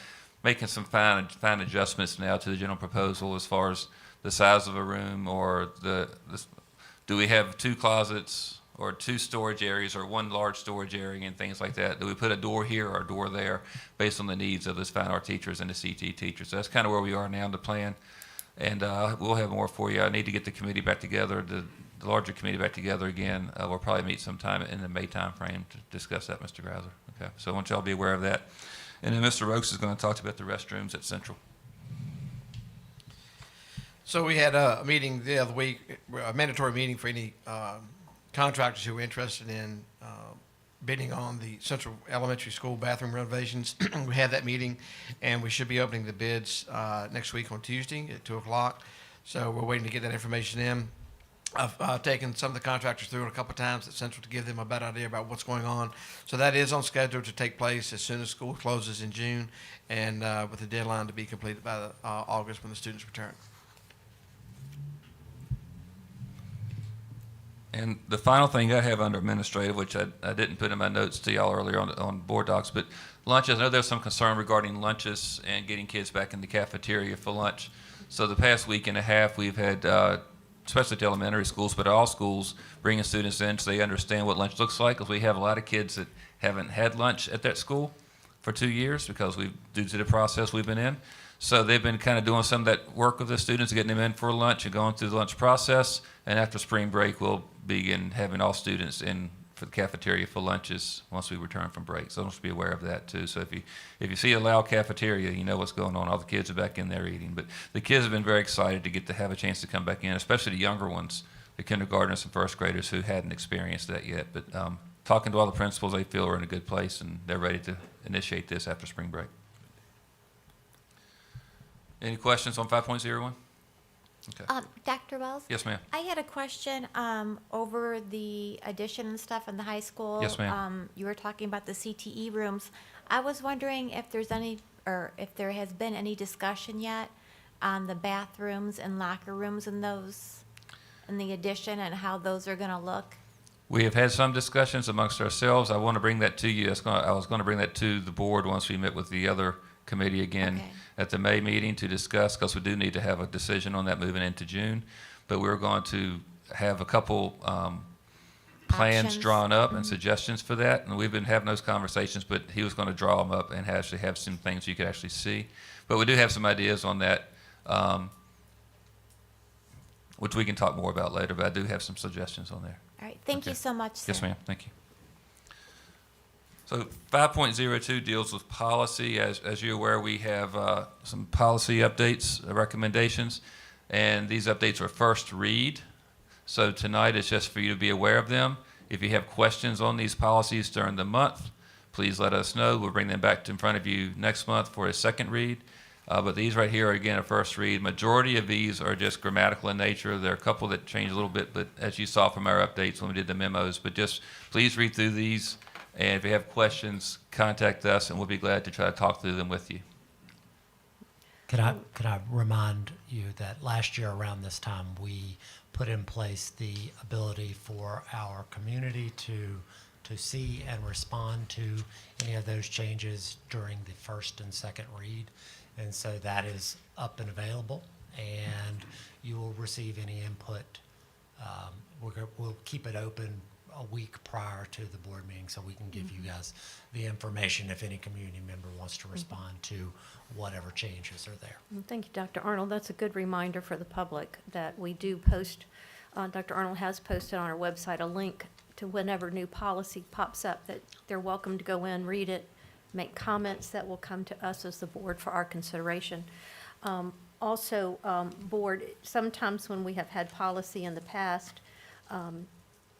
making some fine adjustments now to the general proposal as far as the size of a room, or do we have 2 closets or 2 storage areas or 1 large storage area and things like that? Do we put a door here or a door there based on the needs of those fine art teachers and the CTE teachers? So that's kind of where we are now in the plan. And we'll have more for you. I need to get the committee back together, the larger committee back together again. We'll probably meet sometime in the May time frame to discuss that, Mr. Greiser. Okay, so I want y'all to be aware of that. And then Mr. Rokes is going to talk about the restrooms at Central. So we had a meeting the other week, a mandatory meeting for any contractors who were interested in bidding on the Central Elementary School bathroom renovations. We had that meeting, and we should be opening the bids next week on Tuesday at 2 o'clock. So we're waiting to get that information in. I've taken some of the contractors through it a couple of times at Central to give them a better idea about what's going on. So that is on schedule to take place as soon as school closes in June, and with the deadline to be completed by August when the students return. And the final thing I have under administrative, which I didn't put in my notes to y'all earlier on board docs, but lunches. I know there's some concern regarding lunches and getting kids back in the cafeteria for lunch. So the past week and a half, we've had, especially at elementary schools, but all schools, bringing students in so they understand what lunch looks like, because we have a lot of kids that haven't had lunch at that school for 2 years because due to the process we've been in. So they've been kind of doing some of that work with the students, getting them in for lunch and going through the lunch process. And after spring break, we'll begin having all students in for the cafeteria for lunches once we return from break. So I want you to be aware of that too. So if you see a loud cafeteria, you know what's going on. All the kids are back in there eating. But the kids have been very excited to get to have a chance to come back in, especially the younger ones, the kindergartners and first graders who hadn't experienced that yet. But talking to all the principals, they feel we're in a good place and they're ready to initiate this after spring break. Any questions on 5.01? Okay. Dr. Wells? Yes, ma'am. I had a question over the addition and stuff in the high school. Yes, ma'am. You were talking about the CTE rooms. I was wondering if there's any, or if there has been any discussion yet on the bathrooms and locker rooms in those, in the addition, and how those are going to look. We have had some discussions amongst ourselves. I want to bring that to you. I was going to bring that to the board once we met with the other committee again at the May meeting to discuss, because we do need to have a decision on that moving into June. But we're going to have a couple plans drawn up and suggestions for that. And we've been having those conversations, but he was going to draw them up and actually have some things you could actually see. But we do have some ideas on that, which we can talk more about later, but I do have some suggestions on there. All right. Thank you so much, sir. Yes, ma'am. Thank you. So 5.02 deals with policy. As you're aware, we have some policy updates, recommendations, and these updates are first read. So tonight is just for you to be aware of them. If you have questions on these policies during the month, please let us know. We'll bring them back in front of you next month for a second read. But these right here are, again, a first read. Majority of these are just grammatical in nature. There are a couple that change a little bit, but as you saw from our updates when we did the memos. But just please read through these. And if you have questions, contact us, and we'll be glad to try to talk through them with you. Could I remind you that last year around this time, we put in place the ability for our community to see and respond to any of those changes during the first and second read. And so that is up and available, and you will receive any input. We'll keep it open a week prior to the board meeting so we can give you guys the information if any community member wants to respond to whatever changes are there. Thank you, Dr. Arnold. That's a good reminder for the public that we do post, Dr. Arnold has posted on our website a link to whenever new policy pops up, that they're welcome to go in, read it, make comments that will come to us as the board for our consideration. Board, sometimes when we have had policy in the past,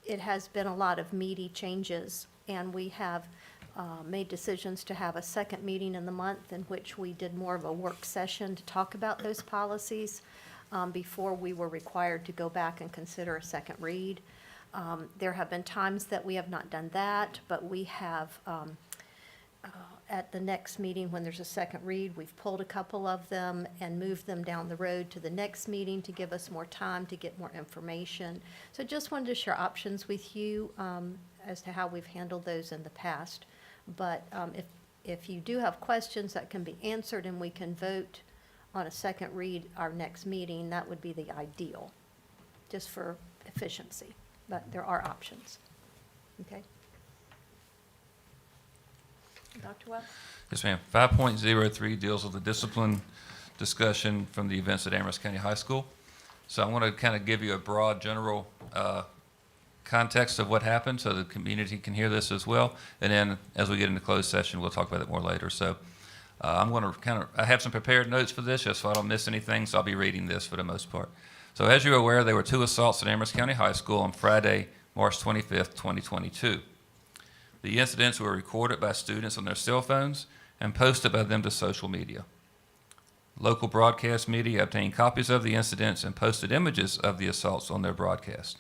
it has been a lot of meaty changes, and we have made decisions to have a second meeting in the month in which we did more of a work session to talk about those policies before we were required to go back and consider a second read. There have been times that we have not done that, but we have, at the next meeting when there's a second read, we've pulled a couple of them and moved them down the road to the next meeting to give us more time to get more information. So just wanted to share options with you as to how we've handled those in the past. But if you do have questions that can be answered and we can vote on a second read our next meeting, that would be the ideal, just for efficiency. But there are options. Okay? Dr. Webb? Yes, ma'am. 5.03 deals with the discipline discussion from the events at Amherst County High School. So I want to kind of give you a broad general context of what happened so the community can hear this as well. And then as we get into closed session, we'll talk about it more later. So I'm going to I have some prepared notes for this just so I don't miss anything, so I'll be reading this for the most part. So as you're aware, there were 2 assaults at Amherst County High School on Friday, March 25th, 2022. The incidents were recorded by students on their cell phones and posted by them to social media. Local broadcast media obtained copies of the incidents and posted images of the assaults on their broadcast.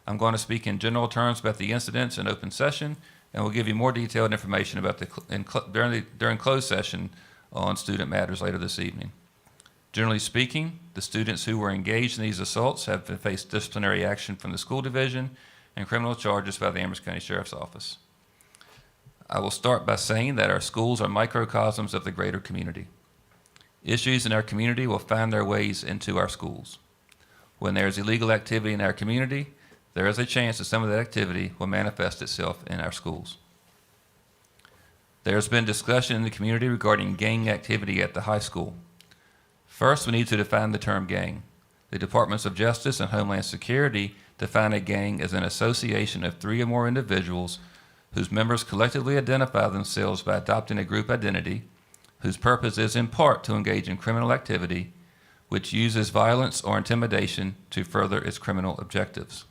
I'm going to speak in general terms about the incidents in open session, and we'll give you more detailed information about during closed session on student matters later this evening. Generally speaking, the students who were engaged in these assaults have faced disciplinary action from the school division and criminal charges by the Amherst County Sheriff's Office. I will start by saying that our schools are microcosms of the greater community. Issues in our community will find their ways into our schools. When there is illegal activity in our community, there is a chance that some of that activity will manifest itself in our schools. There has been discussion in the community regarding gang activity at the high school. First, we need to define the term gang. The Departments of Justice and Homeland Security define a gang as an association of 3 or more individuals whose members collectively identify themselves by adopting a group identity, whose purpose is in part to engage in criminal activity, which uses violence or intimidation to further its criminal objectives.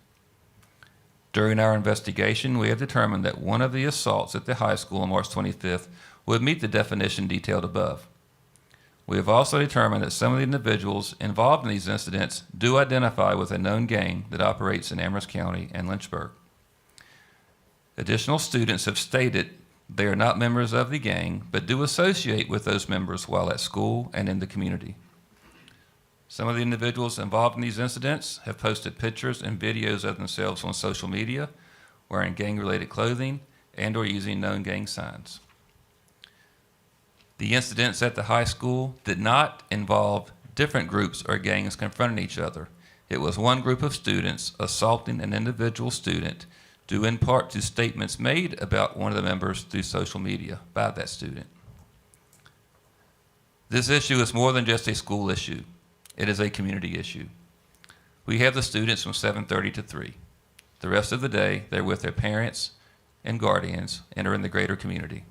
During our investigation, we have determined that one of the assaults at the high school on March 25th would meet the definition detailed above. We have also determined that some of the individuals involved in these incidents do identify with a known gang that operates in Amherst County and Lynchburg. Additional students have stated they are not members of the gang, but do associate with those members while at school and in the community. Some of the individuals involved in these incidents have posted pictures and videos of themselves on social media, wearing gang-related clothing and or using known gang signs. The incidents at the high school did not involve different groups or gangs confronting each other. It was one group of students assaulting an individual student due in part to statements made about one of the members through social media by that student. This issue is more than just a school issue. It is a community issue. We have the students from 7:30 to 3. The rest of the day, they're with their parents and guardians and are in the greater community.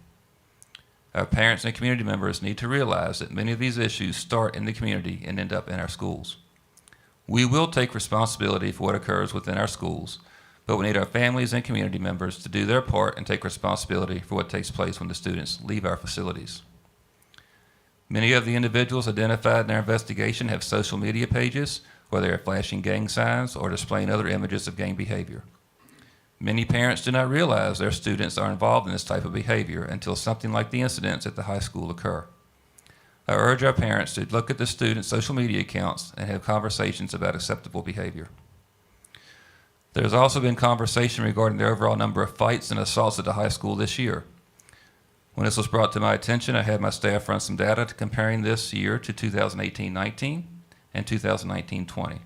Our parents and community members need to realize that many of these issues start in the community and end up in our schools. We will take responsibility for what occurs within our schools, but we need our families and community members to do their part and take responsibility for what takes place when the students leave our facilities. Many of the individuals identified in our investigation have social media pages where they are flashing gang signs or displaying other images of gang behavior. Many parents do not realize their students are involved in this type of behavior until something like the incidents at the high school occur. I urge our parents to look at the students' social media accounts and have conversations about acceptable behavior. There has also been conversation regarding the overall number of fights and assaults at the high school this year. When this was brought to my attention, I had my staff run some data comparing this year to 2018-19 and 2019-20.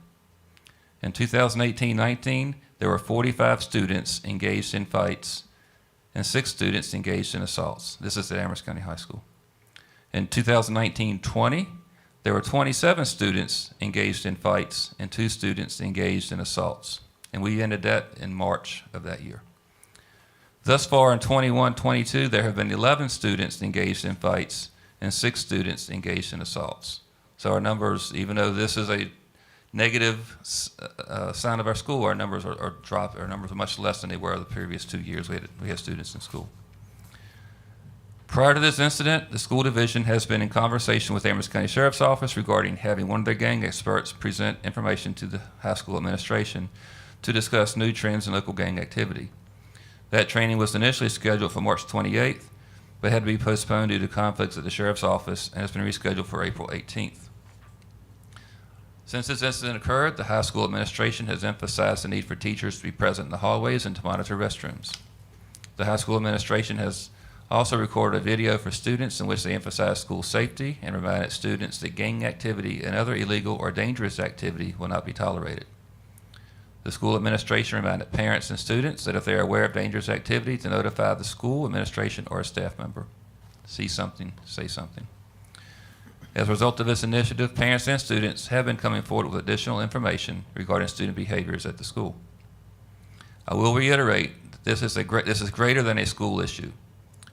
In 2018-19, there were 45 students engaged in fights and 6 students engaged in assaults. This is at Amherst County High School. In 2019-20, there were 27 students engaged in fights and 2 students engaged in assaults. And we ended that in March of that year. Thus far in 21-22, there have been 11 students engaged in fights and 6 students engaged in assaults. So our numbers, even though this is a negative sign of our school, our numbers are dropped. Our numbers are much less than they were the previous 2 years we had students in school. Prior to this incident, the school division has been in conversation with the Amherst County Sheriff's Office regarding having one of their gang experts present information to the high school administration to discuss new trends in local gang activity. That training was initially scheduled for March 28th, but had to be postponed due to conflicts at the Sheriff's Office and has been rescheduled for April 18th. Since this incident occurred, the high school administration has emphasized the need for teachers to be present in the hallways and to monitor restrooms. The high school administration has also recorded a video for students in which they emphasize school safety and reminded students that gang activity and other illegal or dangerous activity will not be tolerated. The school administration reminded parents and students that if they are aware of dangerous activity, to notify the school administration or a staff member. See something, say something. As a result of this initiative, parents and students have been coming forward with additional information regarding student behaviors at the school. I will reiterate that this is greater than a school issue.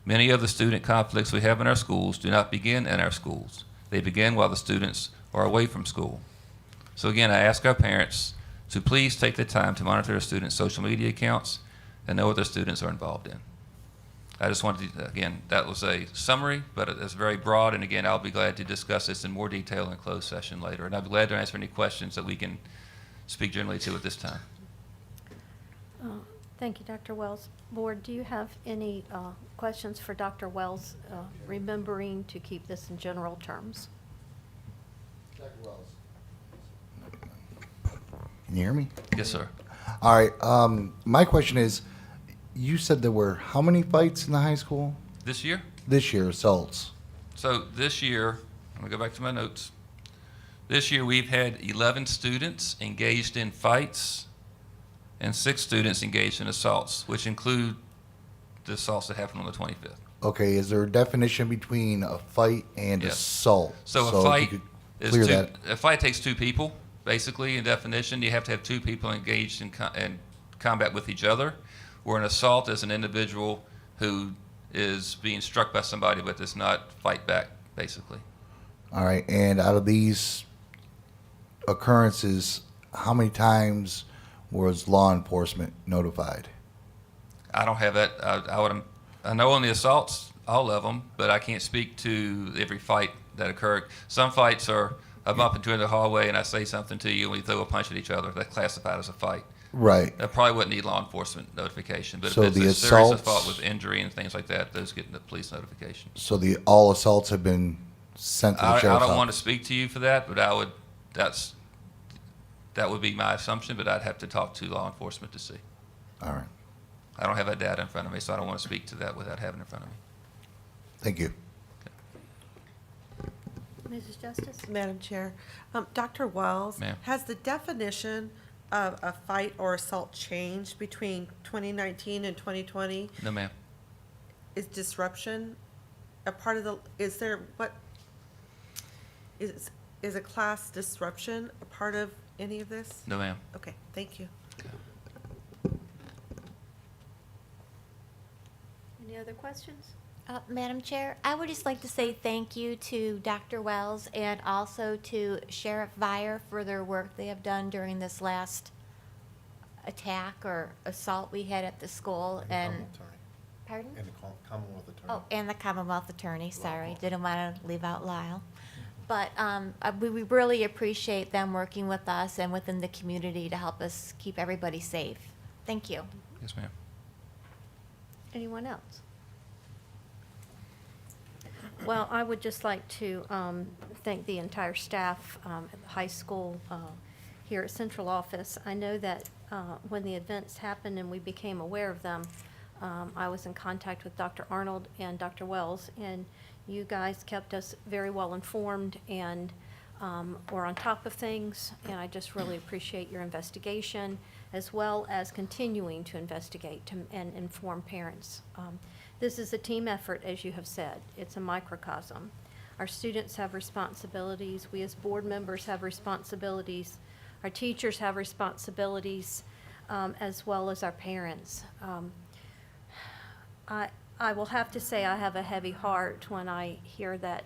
Many of the student conflicts we have in our schools do not begin in our schools. They begin while the students are away from school. So again, I ask our parents to please take the time to monitor their students' social media accounts and know what their students are involved in. I just wanted to, again, that was a summary, but it's very broad, and again, I'll be glad to discuss this in more detail in closed session later, and I'll be glad to answer any questions that we can speak generally to at this time. Thank you, Dr. Wells. Board, do you have any questions for Dr. Wells, remembering to keep this in general terms? Dr. Wells. Can you hear me? Yes, sir. All right. My question is, you said there were how many fights in the high school? This year? This year, assaults. So this year, I'm gonna go back to my notes. This year, we've had 11 students engaged in fights and 6 students engaged in assaults, which include the assaults that happened on the 25th. Okay, is there a definition between a fight and Yes. assault? So if a you fight could is clear two, that. a fight takes 2 people, basically, in definition. You have to have 2 people engaged in combat with each other, where an assault is an individual who is being struck by somebody but does not fight back, basically. All right, and out of these occurrences, how many times was law enforcement notified? I don't have that. I know on the assaults, all of them, but I can't speak to every fight that occurred. Some fights are a bump into the hallway and I say something to you and we throw a punch at each other. That's classified as a fight. Right. That probably wouldn't need law enforcement notification, but So if the it's a serious assaults- assault with injury and things like that, those get the police notification. So all assaults have been sent to the I sheriff's don't want to office? speak to you for that, but that would be my assumption, but I'd have to talk to law enforcement to see. All right. I don't have that data in front of me, so I don't want to speak to that without having it in front of me. Thank you. Mrs. Justice? Madam Chair, Dr. Wells, Ma'am. has the definition of a fight or assault changed between 2019 and 2020? No, ma'am. Is disruption a part of is a class disruption a part of any of this? No, ma'am. Okay, thank you. Any other questions? Madam Chair, I would just like to say thank you to Dr. Wells and also to Sheriff Vire for their work they have done during this last attack or assault we had at the school. And pardon? And the Commonwealth Attorney. Oh, and the Commonwealth Attorney, sorry, didn't want to leave out Lyle. But we really appreciate them working with us and within the community to help us keep everybody safe. Thank you. Yes, ma'am. Anyone else? Well, I would just like to thank the entire staff at the high school here at Central Office. I know that when the events happened and we became aware of them, I was in contact with Dr. Arnold and Dr. Wells, and you guys kept us very well informed and were on top of things, and I just really appreciate your investigation as well as continuing to investigate and inform parents. This is a team effort, as you have said. It's a microcosm. Our students have responsibilities. We as board members have responsibilities. Our teachers have responsibilities, as well as our parents. I will have to say I have a heavy heart when I hear that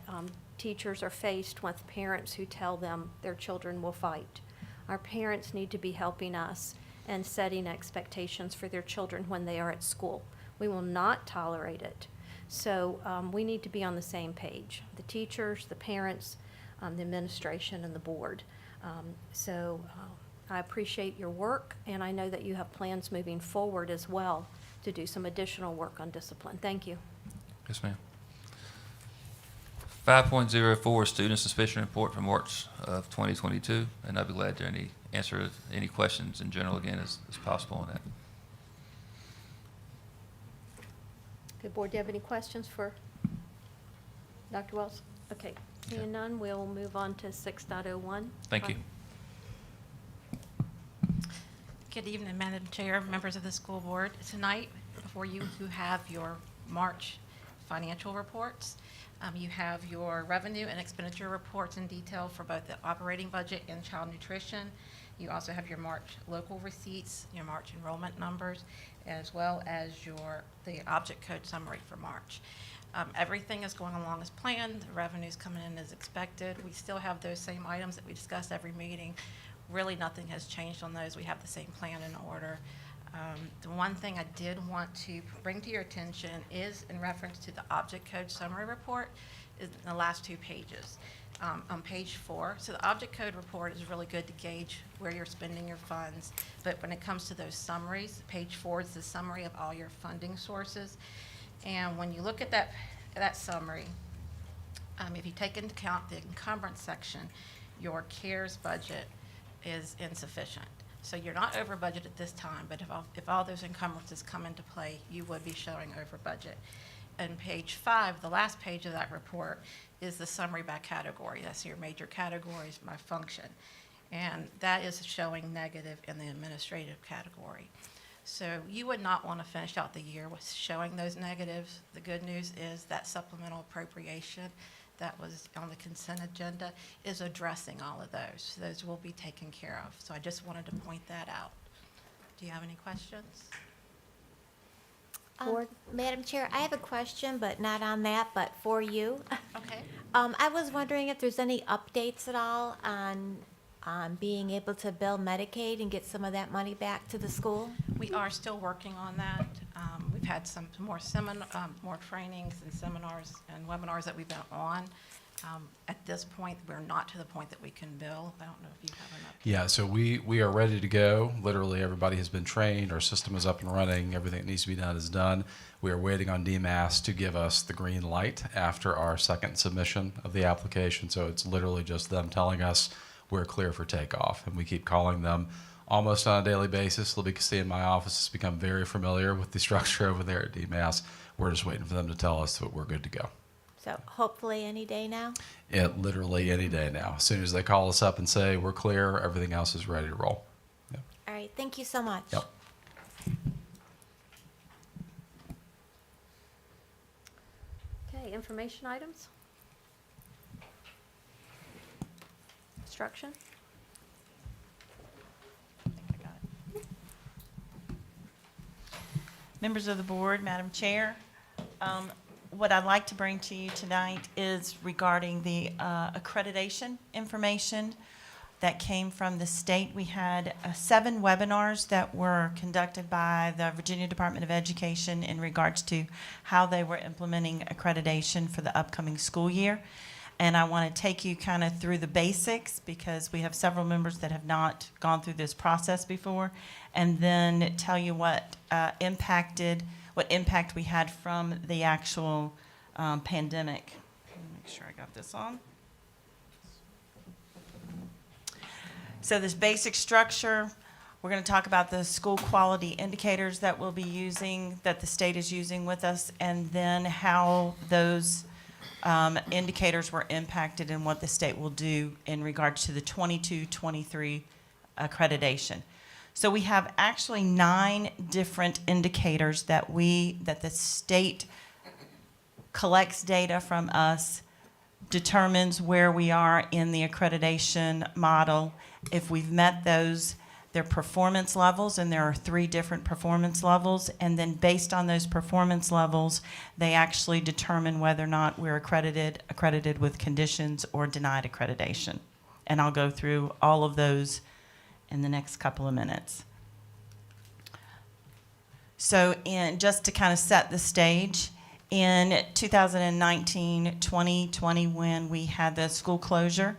teachers are faced with parents who tell them their children will fight. Our parents need to be helping us and setting expectations for their children when they are at school. We will not tolerate it. So we need to be on the same page, the teachers, the parents, the administration, and the board. I appreciate your work, and I know that you have plans moving forward as well to do some additional work on discipline. Thank you. Yes, ma'am. 5.04, Student Suspicion Report for March of 2022, and I'd be glad to answer any questions in general again as possible on that. Okay, board, do you have any questions for Dr. Wells? Okay, seeing none, we'll move on to 6.01. Thank you. Good evening, Madam Chair, members of the school board. Tonight, before you have your March financial reports. You have your revenue and expenditure reports in detail for both the operating budget and child nutrition. You also have your March local receipts, your March enrollment numbers, as well as the object code summary for March. Everything is going along as planned. The revenue's coming in as expected. We still have those same items that we discuss every meeting. Really nothing has changed on those. We have the same plan in order. The one thing I did want to bring to your attention is in reference to the object code summary report is in the last 2 pages. On page 4, so the object code report is really good to gauge where you're spending your funds, but when it comes to those summaries, page 4 is the summary of all your funding sources. And when you look at that summary, if you take into account the encumbrance section, your CARES budget is insufficient. So you're not over budget at this time, but if all those encumbrances come into play, you would be showing over budget. And page 5, the last page of that report, is the summary by category. That's your major categories by function. And that is showing negative in the administrative category. So you would not want to finish out the year with showing those negatives. The good news is that supplemental appropriation that was on the consent agenda is addressing all of those. Those will be taken care of. So I just wanted to point that out. Do you have any questions? Madam Chair, I have a question, but not on that, but for you. Okay. I was wondering if there's any updates at all on being able to bill Medicaid and get some of that money back to the school? We are still working on that. We've had some more more trainings and seminars and webinars that we've been on. At this point, we're not to the point that we can bill. I don't know if you have an update. Yeah, so we are ready to go. Literally, everybody has been trained. Our system is up and running. Everything that needs to be done is done. We are waiting on DMAS to give us the green light after our second submission of the application. So it's literally just them telling us we're clear for takeoff. And we keep calling them almost on a daily basis. Libby in my office has become very familiar with the structure over there at DMAS. We're just waiting for them to tell us that we're good to go. So hopefully any day now? Literally any day now. As soon as they call us up and say we're clear, everything else is ready to roll. Yep. All right, thank you so much. Yep. Okay, information items? Instruction? Members of the board, Madam Chair, what I'd like to bring to you tonight is regarding the accreditation information that came from the state. We had 7 webinars that were conducted by the Virginia Department of Education in regards to how they were implementing accreditation for the upcoming school year. And I want to take you kind of through the basics because we have several members that have not gone through this process before, and then tell you what impact we had from the actual pandemic. Let me make sure I got this on. So this basic structure, we're going to talk about the school quality indicators that we'll be using, that the state is using with us, and then how those indicators were impacted and what the state will do in regards to the 22-23 accreditation. So we have actually 9 different indicators that the state collects data from us, determines where we are in the accreditation model. If we've met those, their performance levels, and there are 3 different performance levels, and then based on those performance levels, they actually determine whether or not we're accredited with conditions or denied accreditation. And I'll go through all of those in the next couple of minutes. So just to kind of set the stage, in 2019-2020, when we had the school closure,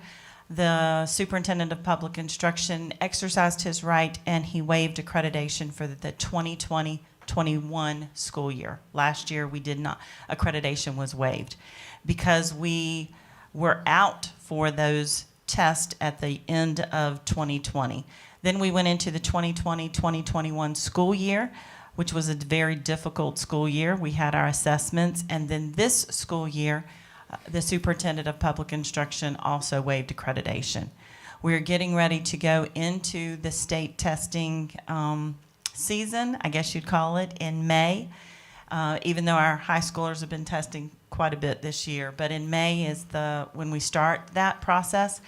the superintendent of public instruction exercised his right and he waived accreditation for the 2020-21 school year. Last year we did not, accreditation was waived because we were out for those tests at the end of 2020. Then we went into the 2020-2021 school year, which was a very difficult school year. We had our assessments, and then this school year, the superintendent of public instruction also waived accreditation. We're getting ready to go into the state testing season, I guess you'd call it, in May, even though our high schoolers have been testing quite a bit this year. But in May is when we start that process,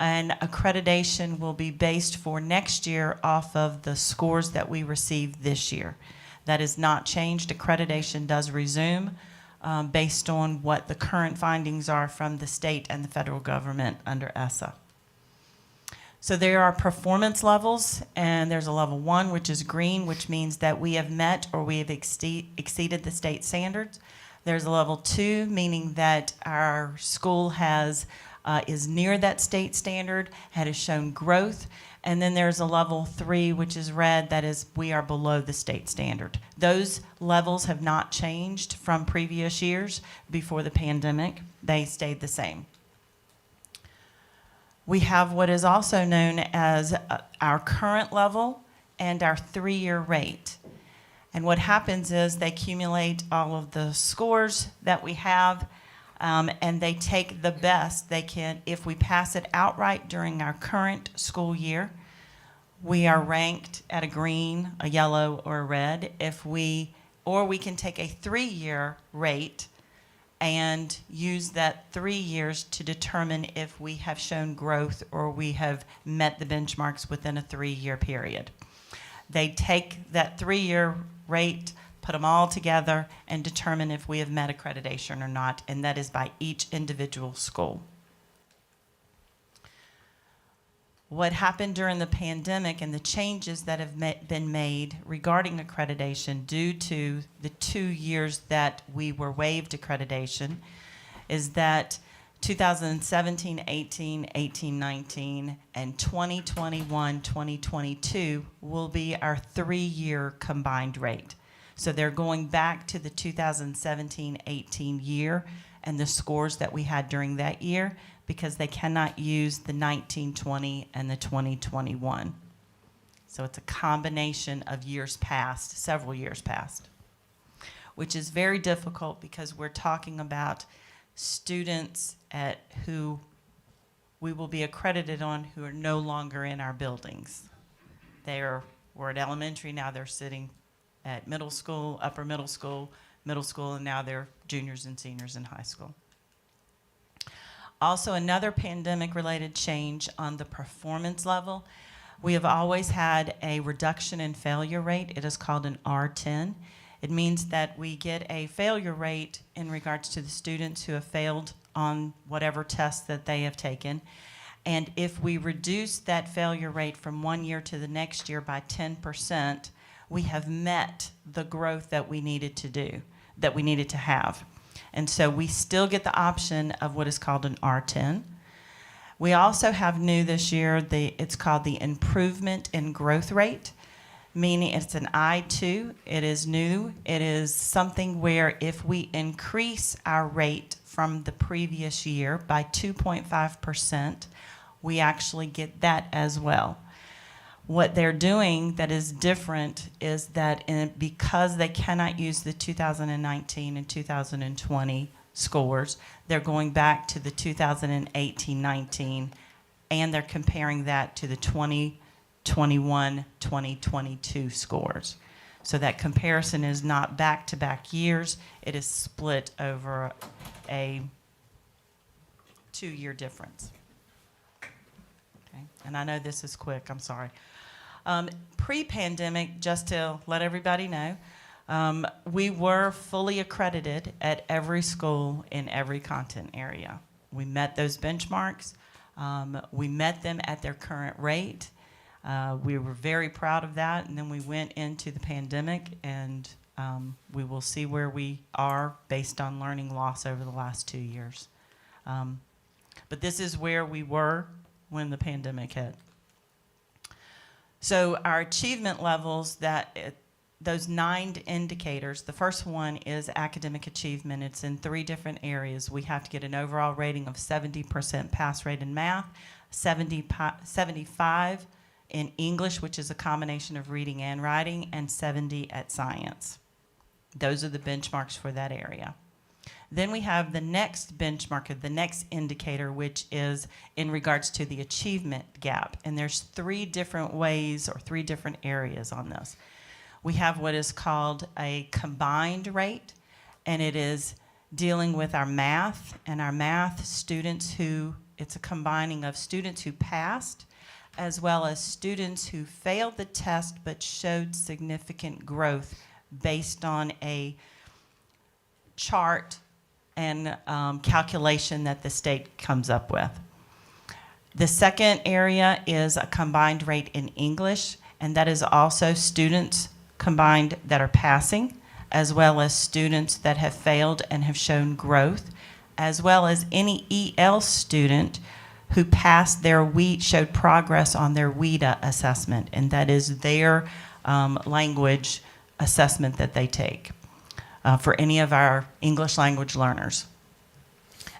and accreditation will be based for next year off of the scores that we received this year. That is not changed. Accreditation does resume based on what the current findings are from the state and the federal government under ESSA. So there are performance levels, and there's a level 1, which is green, which means that we have met or we have exceeded the state standards. There's a level 2, meaning that our school has is near that state standard, has shown growth. And then there's a level 3, which is red, that is we are below the state standard. Those levels have not changed from previous years before the pandemic. They stayed the same. We have what is also known as our current level and our 3-year rate. And what happens is they accumulate all of the scores that we have, and they take the best they can. If we pass it outright during our current school year, we are ranked at a green, a yellow, or a red. Or we can take a 3-year rate and use that 3 years to determine if we have shown growth or we have met the benchmarks within a 3-year period. They take that 3-year rate, put them all together, and determine if we have met accreditation or not, and that is by each individual school. What happened during the pandemic and the changes that have been made regarding accreditation due to the 2 years that we were waived accreditation is that 2017, 18, 18, 19, and 2021, 2022 will be our 3-year combined rate. So they're going back to the 2017-18 year and the scores that we had during that year, because they cannot use the 1920 and the 2021. So it's a combination of years past, several years past, which is very difficult because we're talking about students who we will be accredited on who are no longer in our buildings. We're at elementary, now they're sitting at middle school, upper middle school, and now they're juniors and seniors in high school. Also, another pandemic-related change on the performance level. We have always had a reduction in failure rate. It is called an R10. It means that we get a failure rate in regards to the students who have failed on whatever test that they have taken. And if we reduce that failure rate from one year to the next year by 10%, we have met the growth that we needed to have. And so we still get the option of what is called an R10. We also have new this year, it's called the improvement in growth rate, meaning it's an I2. It is new. It is something where if we increase our rate from the previous year by 2.5%, we actually get that as well. What they're doing that is different is that because they cannot use the 2019 and 2020 scores, they're going back to the 2018-19, and they're comparing that to the 2021-2022 scores. So that comparison is not back-to-back years. It is split over a 2-year difference. Okay. And I know this is quick, I'm sorry. Pre-pandemic, just to let everybody know, we were fully accredited at every school in every content area. We met those benchmarks. We met them at their current rate. We were very proud of that, and then we went into the pandemic, and we will see where we are based on learning loss over the last 2 years. But this is where we were when the pandemic hit. So our achievement levels, those 9 indicators, the first one is academic achievement. It's in 3 different areas. We have to get an overall rating of 70% pass rate in math, 75 in English, which is a combination of reading and writing, and 70 at science. Those are the benchmarks for that area. Then we have the next benchmark, the next indicator, which is in regards to the achievement gap. And there's 3 different ways or 3 different areas on this. We have what is called a combined rate, and it is dealing with our math and our math students it's a combining of students who passed as well as students who failed the test but showed significant growth based on a chart and calculation that the state comes up with. The second area is a combined rate in English, and that is also students combined that are passing, as well as students that have failed and have shown growth, as well as any EL student who passed their showed progress on their WIDA assessment, and that is their language assessment that they take for any of our English language learners.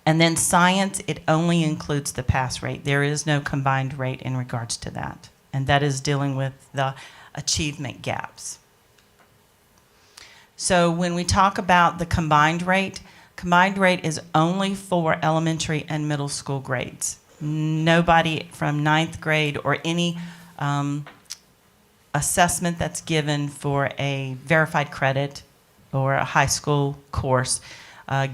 And then science, it only includes the pass rate. There is no combined rate in regards to that, and that is dealing with the achievement gaps. So when we talk about the combined rate is only for elementary and middle school grades. Nobody from 9th grade or any assessment that's given for a verified credit or a high school course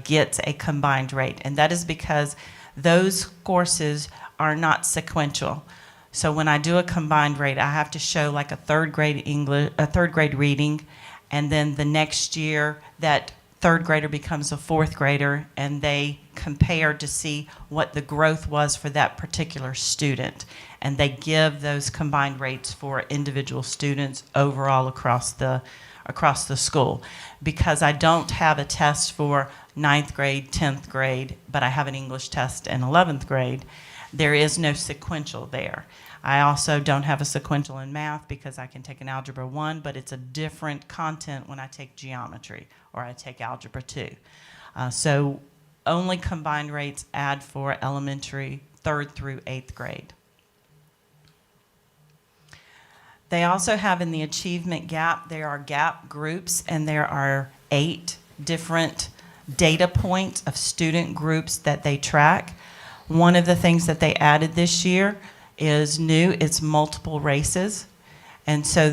gets a combined rate. And that is because those courses are not sequential. So when I do a combined rate, I have to show like a third grade English, a third grade reading, and then the next year that third grader becomes a fourth grader, and they compare to see what the growth was for that particular student. And they give those combined rates for individual students overall across the school. Because I don't have a test for 9th grade, 10th grade, but I have an English test in 11th grade, there is no sequential there. I also don't have a sequential in math because I can take an Algebra 1, but it's a different content when I take geometry or I take Algebra 2. So only combined rates add for elementary 3rd through 8th grade. They also have in the achievement gap, there are gap groups, and there are 8 different data points of student groups that they track. One of the things that they added this year is new, it's multiple races. And so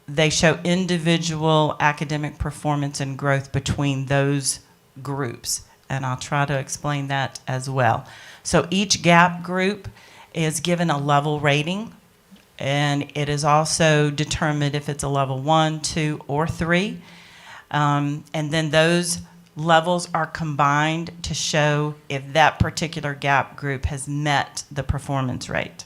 they show individual academic performance and growth between those groups. And I'll try to explain that as well. So each gap group is given a level rating, and it is also determined if it's a level 1, 2, or 3. And then those levels are combined to show if that particular gap group has met the performance rate.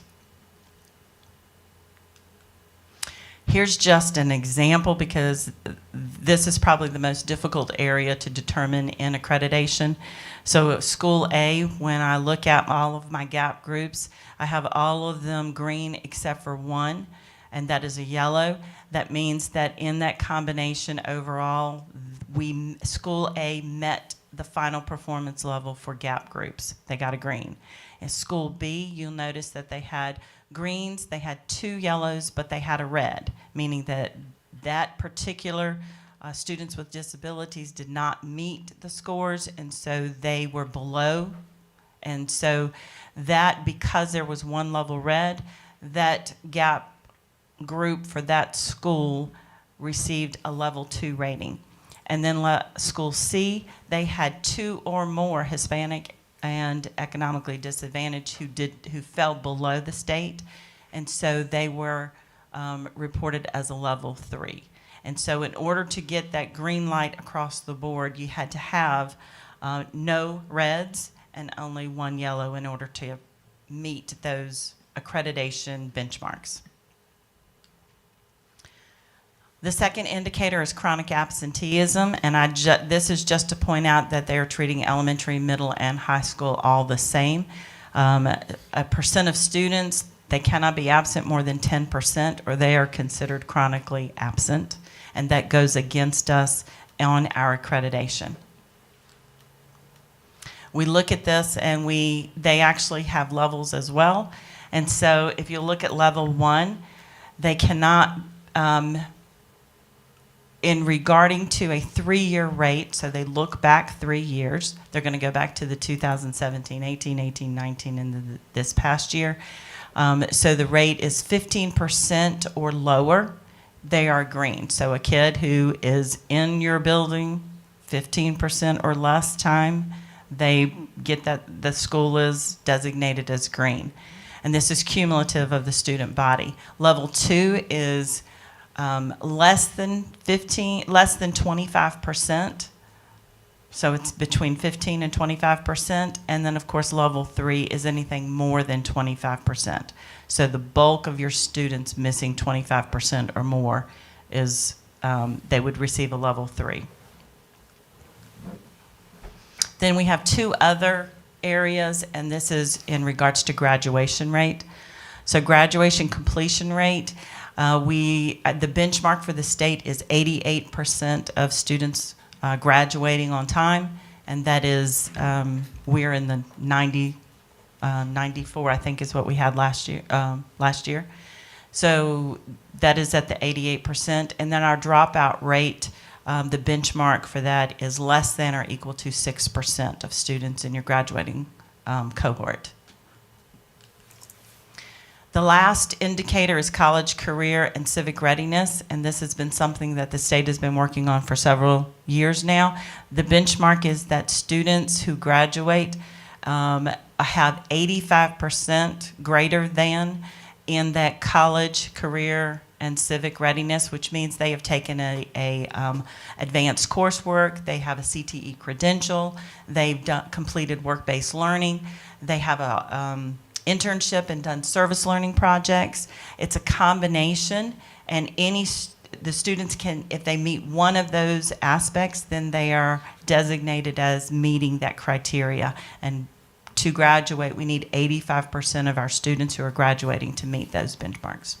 Here's just an example because this is probably the most difficult area to determine in accreditation. So at School A, when I look at all of my gap groups, I have all of them green except for one, and that is a yellow. That means that in that combination overall, School A met the final performance level for gap groups. They got a green. In School B, you'll notice that they had greens, they had 2 yellows, but they had a red, meaning that that particular students with disabilities did not meet the scores, and so they were below. And so that, because there was one level red, that gap group for that school received a level 2 rating. And then School C, they had 2 or more Hispanic and economically disadvantaged who fell below the state, and so they were reported as a level 3. And so in order to get that green light across the board, you had to have no reds and only 1 yellow in order to meet those accreditation benchmarks. The second indicator is chronic absenteeism, and this is just to point out that they are treating elementary, middle, and high school all the same. A percent of students, they cannot be absent more than 10%, or they are considered chronically absent, and that goes against us on our accreditation. We look at this, and they actually have levels as well. And so if you look at level 1, they cannot in regarding to a 3-year rate, so they look back 3 years. They're going to go back to the 2017, 18, 18, 19, and this past year. So the rate is 15% or lower. They are green. So a kid who is in your building 15% or less time, they get that the school is designated as green. And this is cumulative of the student body. Level 2 is less than 25% So it's between 15 and 25%. And then, of course, level 3 is anything more than 25%. So the bulk of your students missing 25% or more is they would receive a level 3. Then we have two other areas, and this is in regards to graduation rate. So graduation completion rate, the benchmark for the state is 88% of students graduating on time, and that is, we're in the 94, I think is what we had last year. So that is at the 88%, and then our dropout rate, the benchmark for that is less than or equal to 6% of students in your graduating cohort. The last indicator is college career and civic readiness, and this has been something that the state has been working on for several years now. The benchmark is that students who graduate have 85% greater than in that college career and civic readiness, which means they have taken a advanced coursework, they have a CTE credential, they've completed work-based learning, they have a internship and done service learning projects. It's a combination, and the students can, if they meet one of those aspects, then they are designated as meeting that criteria. And to graduate, we need 85% of our students who are graduating to meet those benchmarks.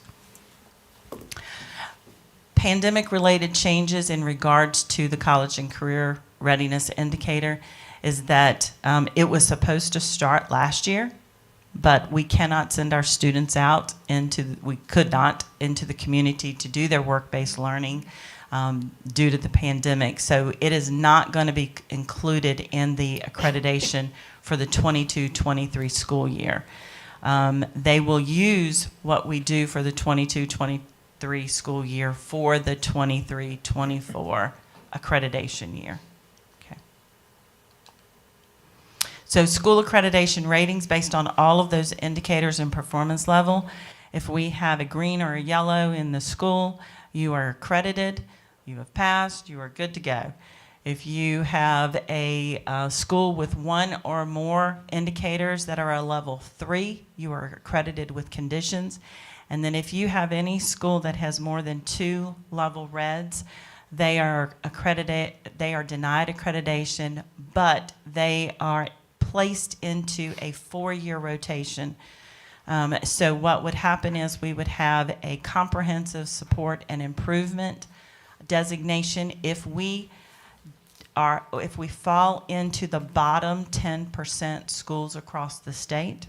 Pandemic-related changes in regards to the college and career readiness indicator is that it was supposed to start last year, but we cannot send our students out into the community to do their work-based learning due to the pandemic. So it is not going to be included in the accreditation for the 22-23 school year. They will use what we do for the 22-23 school year for the 23-24 accreditation year. Okay. So school accreditation ratings based on all of those indicators and performance level. If we have a green or a yellow in the school, you are accredited, you have passed, you are good to go. If you have a school with one or more indicators that are a level 3, you are accredited with conditions. And then if you have any school that has more than 2 level reds, they are accredited, they are denied accreditation, but they are placed into a 4-year rotation. So what would happen is we would have a comprehensive support and improvement designation if we fall into the bottom 10% schools across the state,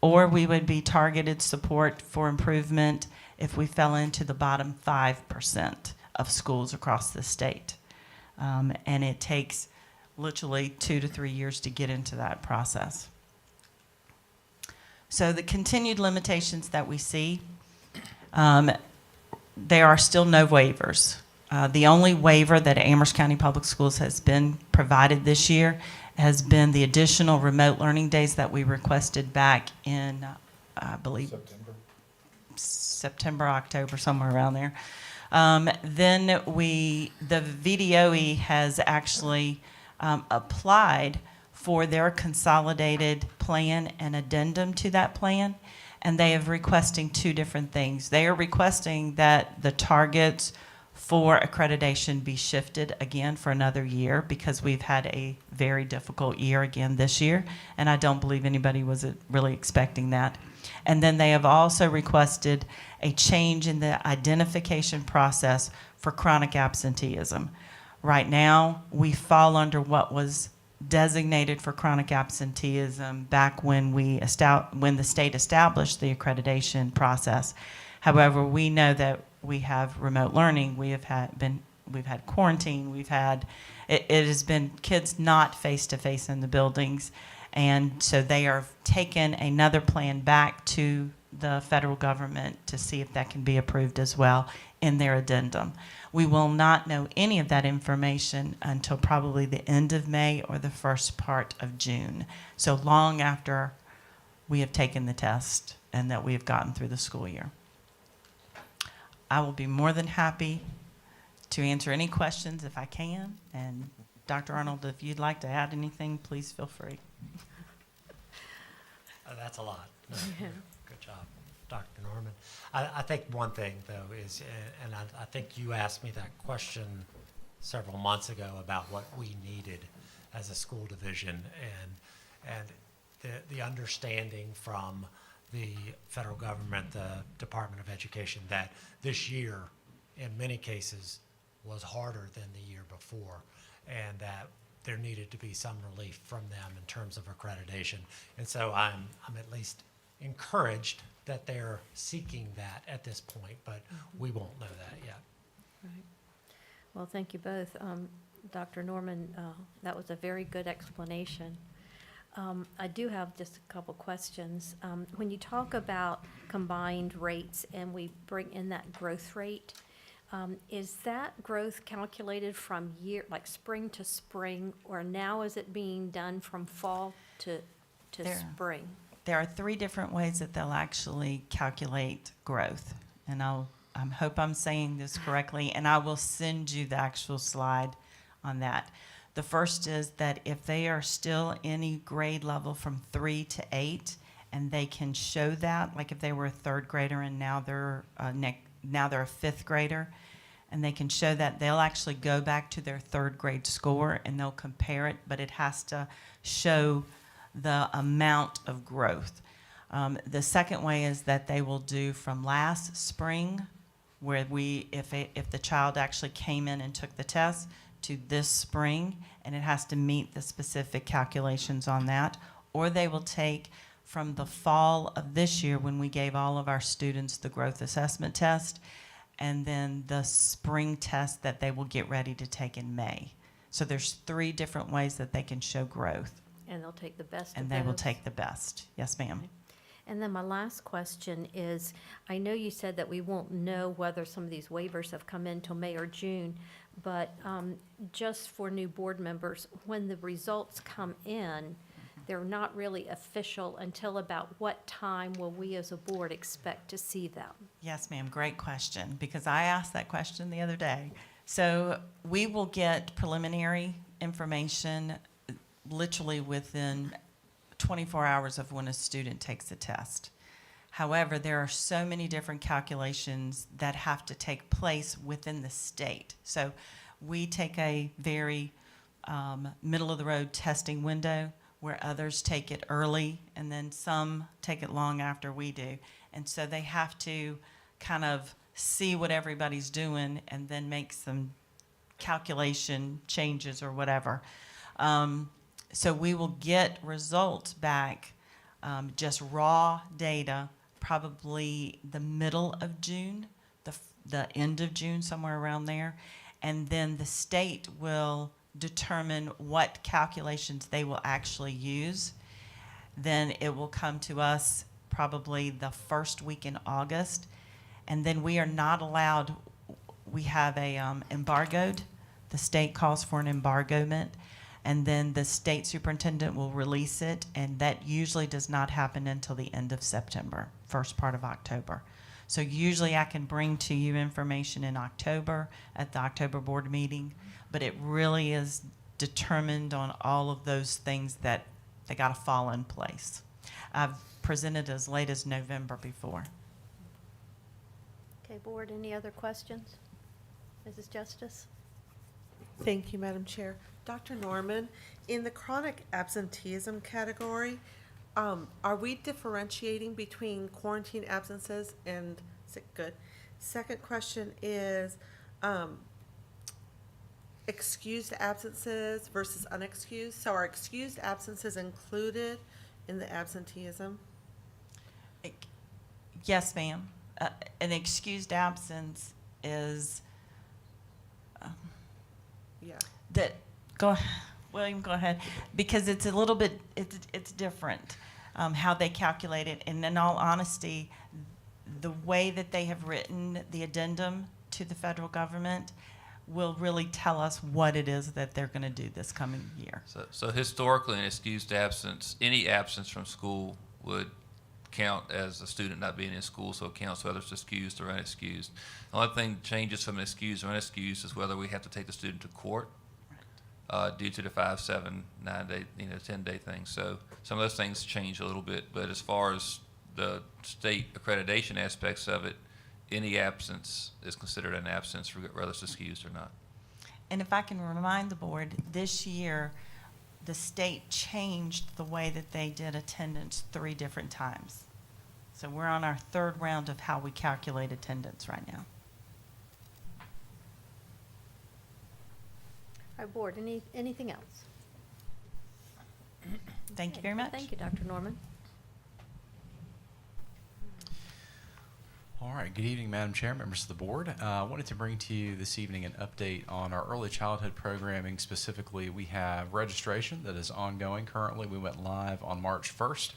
or we would be targeted support for improvement if we fell into the bottom 5% of schools across the state. And it takes literally 2 to 3 years to get into that process. So the continued limitations that we see, there are still no waivers. The only waiver that Amherst County Public Schools has been provided this year has been the additional remote learning days that we requested back in, I believe, September, October, somewhere around there. Then the VDOE has actually applied for their consolidated plan and addendum to that plan, and they are requesting 2 different things. They are requesting that the targets for accreditation be shifted again for another year because we've had a very difficult year again this year, and I don't believe anybody was really expecting that. And then they have also requested a change in the identification process for chronic absenteeism. Right now, we fall under what was designated for chronic absenteeism back when the state established the accreditation process. However, we know that we have remote learning, we've had quarantine, it has been kids not face-to-face in the buildings, and so they are taking another plan back to the federal government to see if that can be approved as well in their addendum. We will not know any of that information until probably the end of May or the first part of June, so long after we have taken the test and that we have gotten through the school year. I will be more than happy to answer any questions if I can, and Dr. Arnold, if you'd like to add anything, please feel free. That's a lot. No, good job, Dr. Norman. I think one thing, though, is, and I think you asked me that question several months ago about what we needed as a school division, and the understanding from the federal government, the Department of Education, that this year, in many cases, was harder than the year before, and that there needed to be some relief from them in terms of accreditation. And so I'm at least encouraged that they're seeking that at this point, but we won't know that yet. Right. Well, thank you both. Dr. Norman, that was a very good explanation. I do have just a couple questions. When you talk about combined rates and we bring in that growth rate, is that growth calculated from like spring to spring, or now is it being done from fall to spring? There are 3 different ways that they'll actually calculate growth, and I hope I'm saying this correctly, and I will send you the actual slide on that. The first is that if they are still any grade level from 3 to 8, and they can show that, like if they were a 3rd grader and now they're now they're a 5th grader, and they can show that, they'll actually go back to their 3rd grade score and they'll compare it, but it has to show the amount of growth. The second way is that they will do from last spring, where if the child actually came in and took the test, to this spring, and it has to meet the specific calculations on that, or they will take from the fall of this year when we gave all of our students the growth assessment test, and then the spring test that they will get ready to take in May. So there's 3 different ways that they can show growth. And they'll take the best of And they will take the best. Yes, ma'am. And then my last question is, I know you said that we won't know whether some of these waivers have come in till May or June, but just for new board members, when the results come in, they're not really official until about what time will we as a board expect to see them? Yes, ma'am. Great question, because I asked that question the other day. So we will get preliminary information literally within 24 hours of when a student takes the test. However, there are so many different calculations that have to take place within the state. So we take a very middle-of-the-road testing window, where others take it early, and then some take it long after we do. And so they have to kind of see what everybody's doing and then make some calculation changes or whatever. So we will get results back, just raw data, probably the middle of June, the end of June, somewhere around there. And then the state will determine what calculations they will actually use. Then it will come to us probably the first week in August. And then we are not allowed, we have a embargoed, the state calls for an embargoment, and then the state superintendent will release it, and that usually does not happen until the end of September, first part of October. So usually I can bring to you information in October at the October board meeting, but it really is determined on all of those things that they got to fall in place. I've presented as late as November before. Okay, board, any other questions? Mrs. Justice? Thank you, Madam Chair. Dr. Norman, in the chronic absenteeism category, are we differentiating between quarantine absences and sick? Good. Second question is excused absences versus unexcused. So are excused absences included in the absenteeism? Yes, ma'am. An excused absence is that William, go ahead, because it's a little bit it's different how they calculate it. And in all honesty, the way that they have written the addendum to the federal government will really tell us what it is that they're going to do this coming year. So historically, an excused absence, any absence from school would count as a student not being in school, so it counts whether it's excused or unexcused. The only thing that changes from an excused or unexcused is whether we have to take the student to court. due to the 5, 7, 9 day, 10-day thing. So some of those things change a little bit, but as far as the state accreditation aspects of it, any absence is considered an absence, whether it's excused or not. And if I can remind the board, this year, the state changed the way that they did attendance 3 different times. So we're on our 3rd round of how we calculate attendance right now. Our board, anything else? Thank you very much. Thank you, Dr. Norman. All right, good evening, Madam Chair, members of the board. I wanted to bring to you this evening an update on our early childhood programming. Specifically, we have registration that is ongoing currently. We went live on March 1st.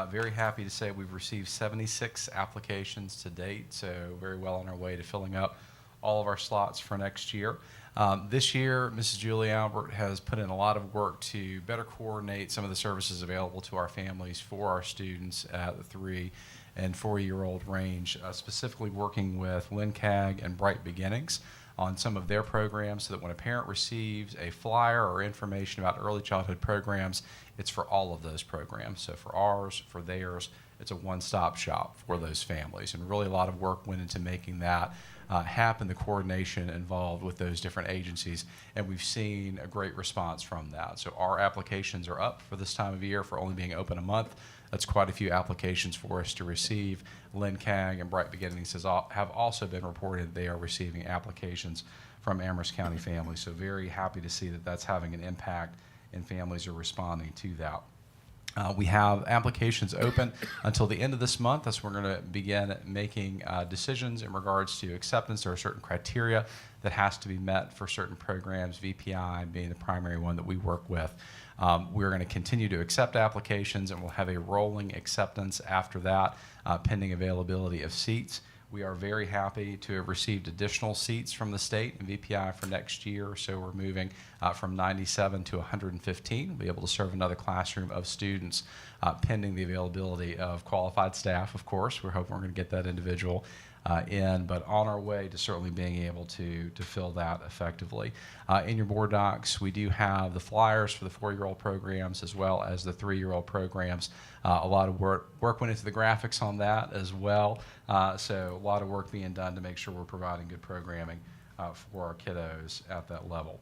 Very happy to say we've received 76 applications to date, so very well on our way to filling up all of our slots for next year. This year, Mrs. Julie Albert has put in a lot of work to better coordinate some of the services available to our families for our students at the 3 and 4-year-old range, specifically working with LNCAG and Bright Beginnings on some of their programs, so that when a parent receives a flyer or information about early childhood programs, it's for all of those programs. So for ours, for theirs, it's a one-stop shop for those families. And really a lot of work went into making that happen, the coordination involved with those different agencies, and we've seen a great response from that. So our applications are up for this time of year for only being open a month. That's quite a few applications for us to receive. LNCAG and Bright Beginnings have also been reported they are receiving applications from Amherst County families. So very happy to see that that's having an impact and families are responding to that. We have applications open until the end of this month. That's when we're going to begin making decisions in regards to acceptance. There are certain criteria that has to be met for certain programs, VPI being the primary one that we work with. We're going to continue to accept applications, and we'll have a rolling acceptance after that, pending availability of seats. We are very happy to have received additional seats from the state and VPI for next year. So we're moving from 97 to 115. We'll be able to serve another classroom of students pending the availability of qualified staff, of course. We're hoping we're going to get that individual in, but on our way to certainly being able to fill that effectively. In your board docs, we do have the flyers for the 4-year-old programs as well as the 3-year-old programs. A lot of work went into the graphics on that as well. So a lot of work being done to make sure we're providing good programming for our kiddos at that level.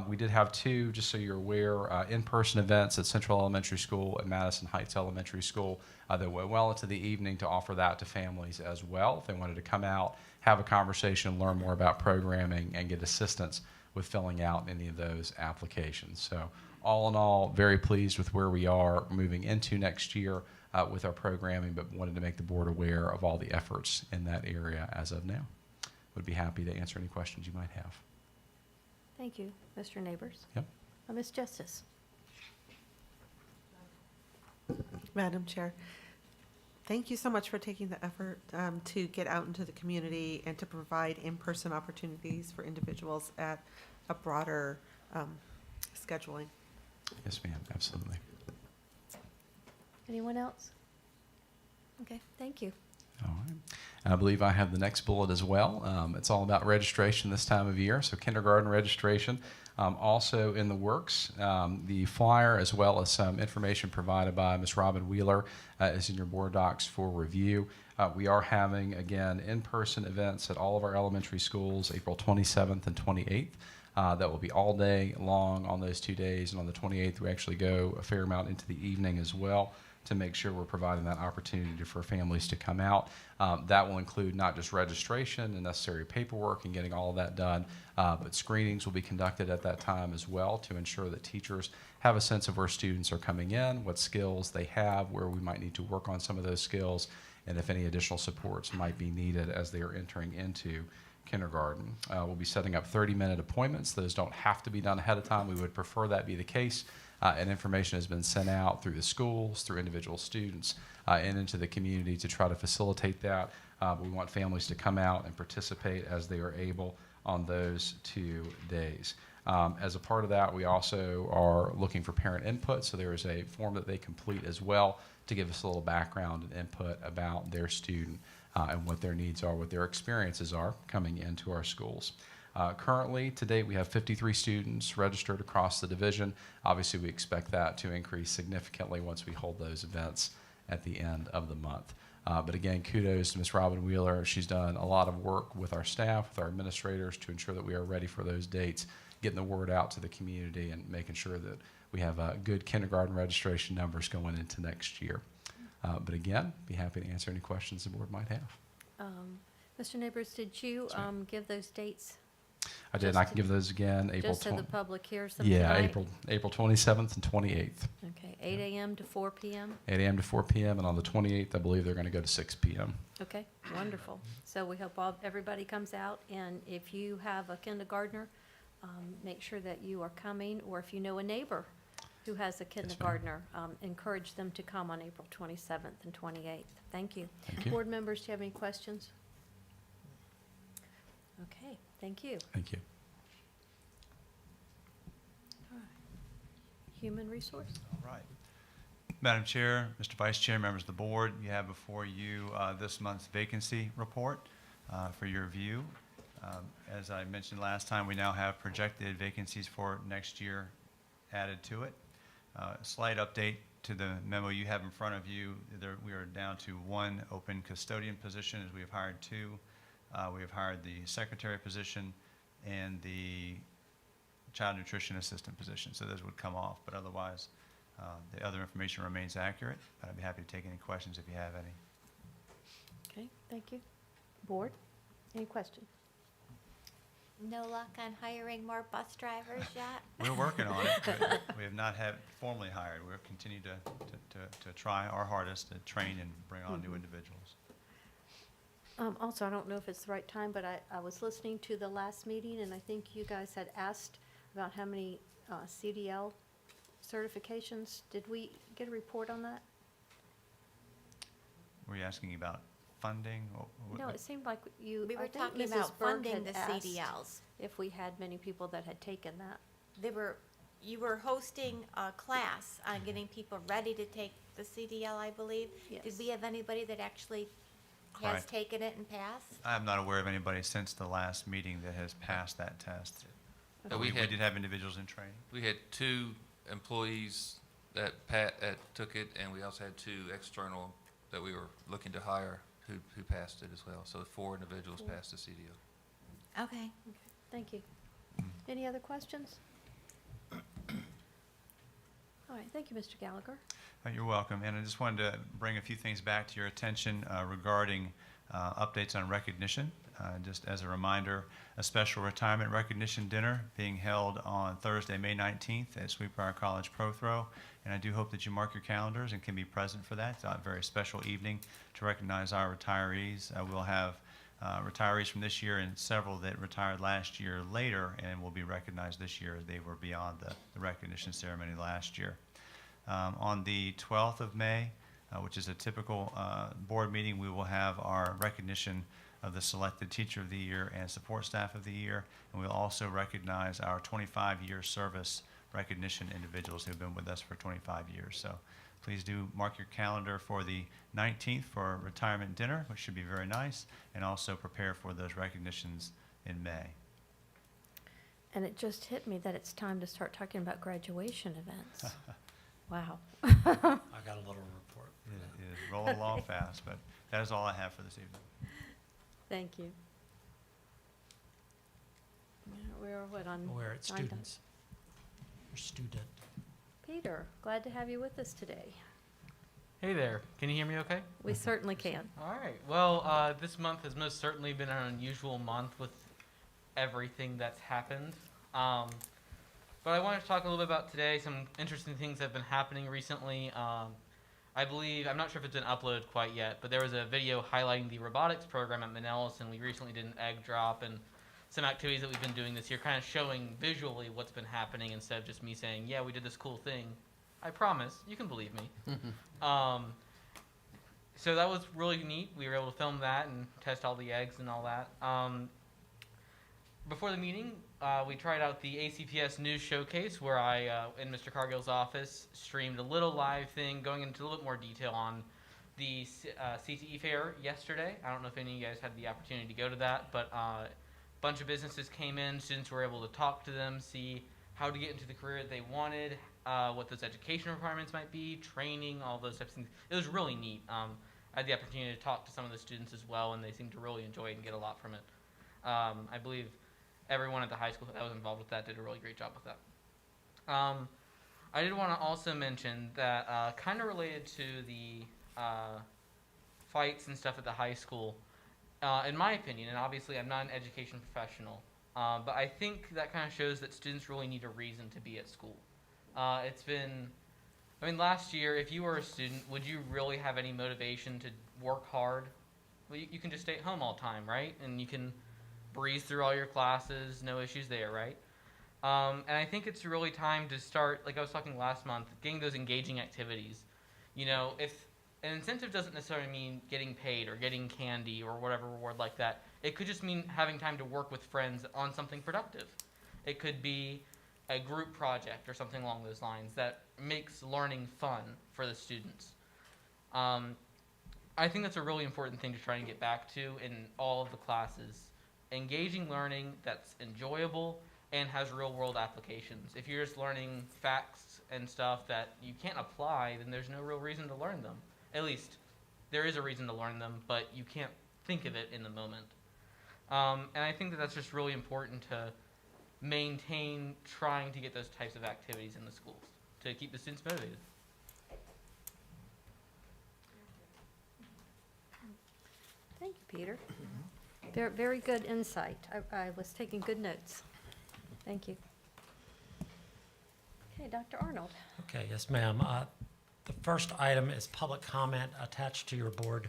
We did have 2, just so you're aware, in-person events at Central Elementary School and Madison Heights Elementary School that went well into the evening to offer that to families as well. If they wanted to come out, have a conversation, learn more about programming, and get assistance with filling out any of those applications. So all in all, very pleased with where we are moving into next year with our programming, but wanted to make the board aware of all the efforts in that area as of now. Would be happy to answer any questions you might have. Thank you, Mr. Neighbors. Yep. Ms. Justice. Madam Chair, thank you so much for taking the effort to get out into the community and to provide in-person opportunities for individuals at a broader scheduling. Yes, ma'am, absolutely. Anyone else? Okay, thank you. All right. And I believe I have the next bullet as well. It's all about registration this time of year. So kindergarten registration also in the works. The flyer, as well as some information provided by Ms. Robin Wheeler, is in your board docs for review. We are having, again, in-person events at all of our elementary schools, April 27th and 28th. That will be all day long on those 2 days. And on the 28th, we actually go a fair amount into the evening as well, to make sure we're providing that opportunity for families to come out. That will include not just registration and necessary paperwork and getting all of that done, but screenings will be conducted at that time as well to ensure that teachers have a sense of where students are coming in, what skills they have, where we might need to work on some of those skills, and if any additional supports might be needed as they are entering into kindergarten. We'll be setting up 30-minute appointments. Those don't have to be done ahead of time. We would prefer that be the case. And information has been sent out through the schools, through individual students, and into the community to try to facilitate that. We want families to come out and participate as they are able on those 2 days. As a part of that, we also are looking for parent input, so there is a form that they complete as well to give us a little background and input about their student and what their needs are, what their experiences are coming into our schools. Currently, to date, we have 53 students registered across the division. Obviously, we expect that to increase significantly once we hold those events at the end of the month. But again, kudos to Ms. Robin Wheeler. She's done a lot of work with our staff, with our administrators, to ensure that we are ready for those dates, getting the word out to the community and making sure that we have good kindergarten registration numbers going into next year. But again, be happy to answer any questions the board might have. Mr. Neighbors, did you give those dates? I did, and I can give those again. April Just so the public hears them Yeah, tonight? April 27th and 28th. Okay, 8 a.m. to 4 p.m.? 8 a.m. to 4 p.m. And on the 28th, I believe they're going to go to 6 p.m. Okay, wonderful. So we hope everybody comes out, and if you have a kindergartner, make sure that you are coming, or if you know a neighbor who has a kindergartner, encourage them to come on April 27th and 28th. Thank you. Thank you. Board members, do you have any questions? Okay, thank you. Thank you. All right. Human resource? All right. Madam Chair, Mr. Vice Chair, members of the board, you have before you this month's vacancy report for your review. As I mentioned last time, we now have projected vacancies for next year added to it. Slight update to the memo you have in front of you. We are down to one open custodian position, as we have hired two. We have hired the secretary position and the child nutrition assistant position, so those would come off, but otherwise the other information remains accurate. But I'd be happy to take any questions if you have any. Okay, thank you. Board, any questions? No luck on hiring more bus drivers yet? We're working on it, but we have not had formally hired. We'll continue to try our hardest to train and bring on new individuals. Also, I don't know if it's the right time, but I was listening to the last meeting, and I think you guys had asked about how many CDL certifications. Did we get a report on that? Were you asking about funding? No, it seemed like you. We were I think talking Mrs. about Berg funding had the asked CDLs. if we had many people that had taken that. You were hosting a class on getting people ready to take the CDL, I believe. Yes. Did we have anybody that actually has Correct. taken it and passed? I'm not aware of anybody since the last meeting that has passed that test. Okay. We did have individuals in training. We had 2 employees that took it, and we also had 2 external that we were looking to hire who passed it as well. So 4 individuals passed the CDL. Okay. Thank you. Any other questions? All right, thank you, Mr. Gallagher. You're welcome. And I just wanted to bring a few things back to your attention regarding updates on recognition. Just as a reminder, a special retirement recognition dinner being held on Thursday, May 19th at Sweetbriar College Prothrow. And I do hope that you mark your calendars and can be present for that. It's a very special evening to recognize our retirees. We'll have retirees from this year and several that retired last year later and will be recognized this year as they were beyond the recognition ceremony last year. On the 12th of May, which is a typical board meeting, we will have our recognition of the selected Teacher of the Year and Support Staff of the Year, and we'll also recognize our 25-year service recognition individuals who have been with us for 25 years. So please do mark your calendar for the 19th for a retirement dinner, which should be very nice, and also prepare for those recognitions in May. And it just hit me that it's time to start talking about graduation events. Wow. I got a little report. It is rolling along fast, but that is all I have for this evening. Thank you. We're what on? We're at students. Or student. Peter, glad to have you with us today. Hey there, can you hear me okay? We certainly can. All right, well, this month has most certainly been an unusual month with everything that's happened. But I wanted to talk a little bit about today, some interesting things that have been happening recently. I believe, I'm not sure if it's been uploaded quite yet, but there was a video highlighting the robotics program at Manellis, and we recently did an egg drop and some activities that we've been doing this year, kind of showing visually what's been happening instead of just me saying, yeah, we did this cool thing. I promise, you can believe me. So that was really neat. We were able to film that and test all the eggs and all that. Before the meeting, we tried out the ACPS News Showcase, where I, in Mr. Cargill's office, streamed a little live thing going into a little bit more detail on the CTE fair yesterday. I don't know if any of you guys had the opportunity to go to that, but bunch of businesses came in, students were able to talk to them, see how to get into the career that they wanted, what those education requirements might be, training, all those types of things. It was really neat. I had the opportunity to talk to some of the students as well, and they seemed to really enjoy it and get a lot from it. I believe everyone at the high school that was involved with that did a really great job with that. I did want to also mention that kind of related to the fights and stuff at the high school, in my opinion, and obviously I'm not an education professional, but I think that kind of shows that students really need a reason to be at school. It's been, I mean, last year, if you were a student, would you really have any motivation to work hard? Well, you can just stay at home all the time, right? And you can breeze through all your classes, no issues there, right? And I think it's really time to start, like I was talking last month, getting those engaging activities. You know, if an incentive doesn't necessarily mean getting paid or getting candy or whatever reward like that, it could just mean having time to work with friends on something productive. It could be a group project or something along those lines that makes learning fun for the students. I think that's a really important thing to try and get back to in all of the classes. Engaging learning that's enjoyable and has real-world applications. If you're just learning facts and stuff that you can't apply, then there's no real reason to learn them. At least, there is a reason to learn them, but you can't think of it in the moment. And I think that that's just really important to maintain trying to get those types of activities in the schools to keep the students motivated. Thank you, Peter. Very, very good insight. I was taking good notes. Thank you. Okay, Dr. Arnold. Okay, yes, ma'am. The first item is public comment attached to your board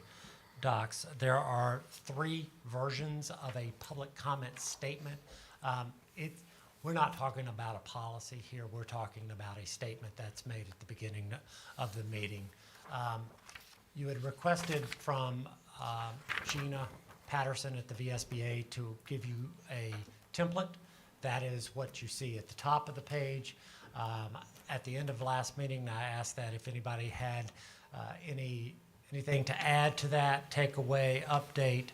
docs. There are 3 versions of a public comment statement. We're not talking about a policy here. We're talking about a statement that's made at the beginning of the meeting. You had requested from Gina Patterson at the VSBA to give you a template. That is what you see at the top of the page. At the end of the last meeting, I asked that if anybody had anything to add to that, take away, update,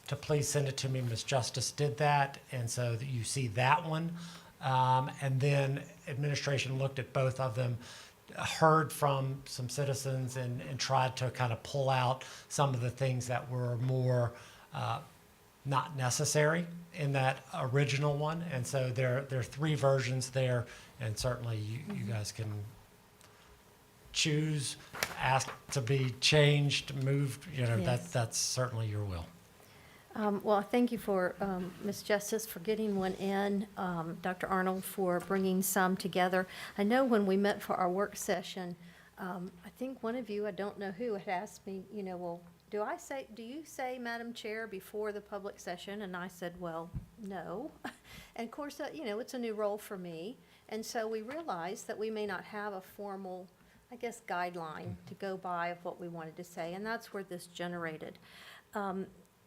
to please send it to me. Ms. Justice did that, and so that you see that one. And then administration looked at both of them, heard from some citizens, and tried to kind of pull out some of the things that were more not necessary in that original one. And so there are 3 versions there, and certainly you guys can choose, ask to be changed, moved, Yes. that's certainly your will. Well, thank you for, Ms. Justice, for getting one in, Dr. Arnold for bringing some together. I know when we met for our work session, I think one of you, I don't know who, had asked me, well, do you say Madam Chair before the public session? And I said, well, no. And of course, it's a new role for me. And so we realized that we may not have a formal, I guess, guideline to go by of what we wanted to say. And that's where this generated.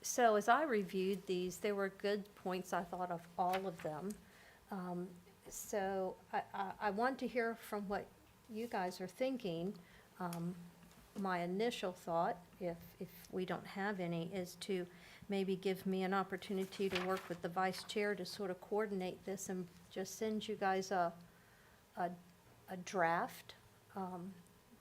So as I reviewed these, there were good points, I thought, of all of them. So I want to hear from what you guys are thinking. My initial thought, if we don't have any, is to maybe give me an opportunity to work with the vice chair to sort of coordinate this and just send you guys a draft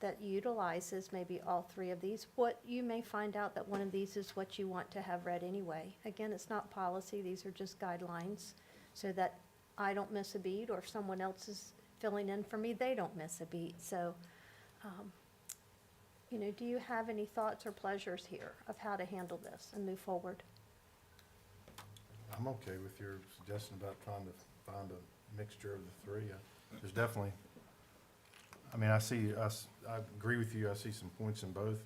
that utilizes maybe all 3 of these. What you may find out that one of these is what you want to have read anyway. Again, it's not policy, these are just guidelines, so that I don't miss a beat, or if someone else is filling in for me, they don't miss a beat. So, do you have any thoughts or pleasures here of how to handle this and move forward? I'm okay with your suggestion about trying to find a mixture of the 3. There's definitely, I agree with you. I see some points in both.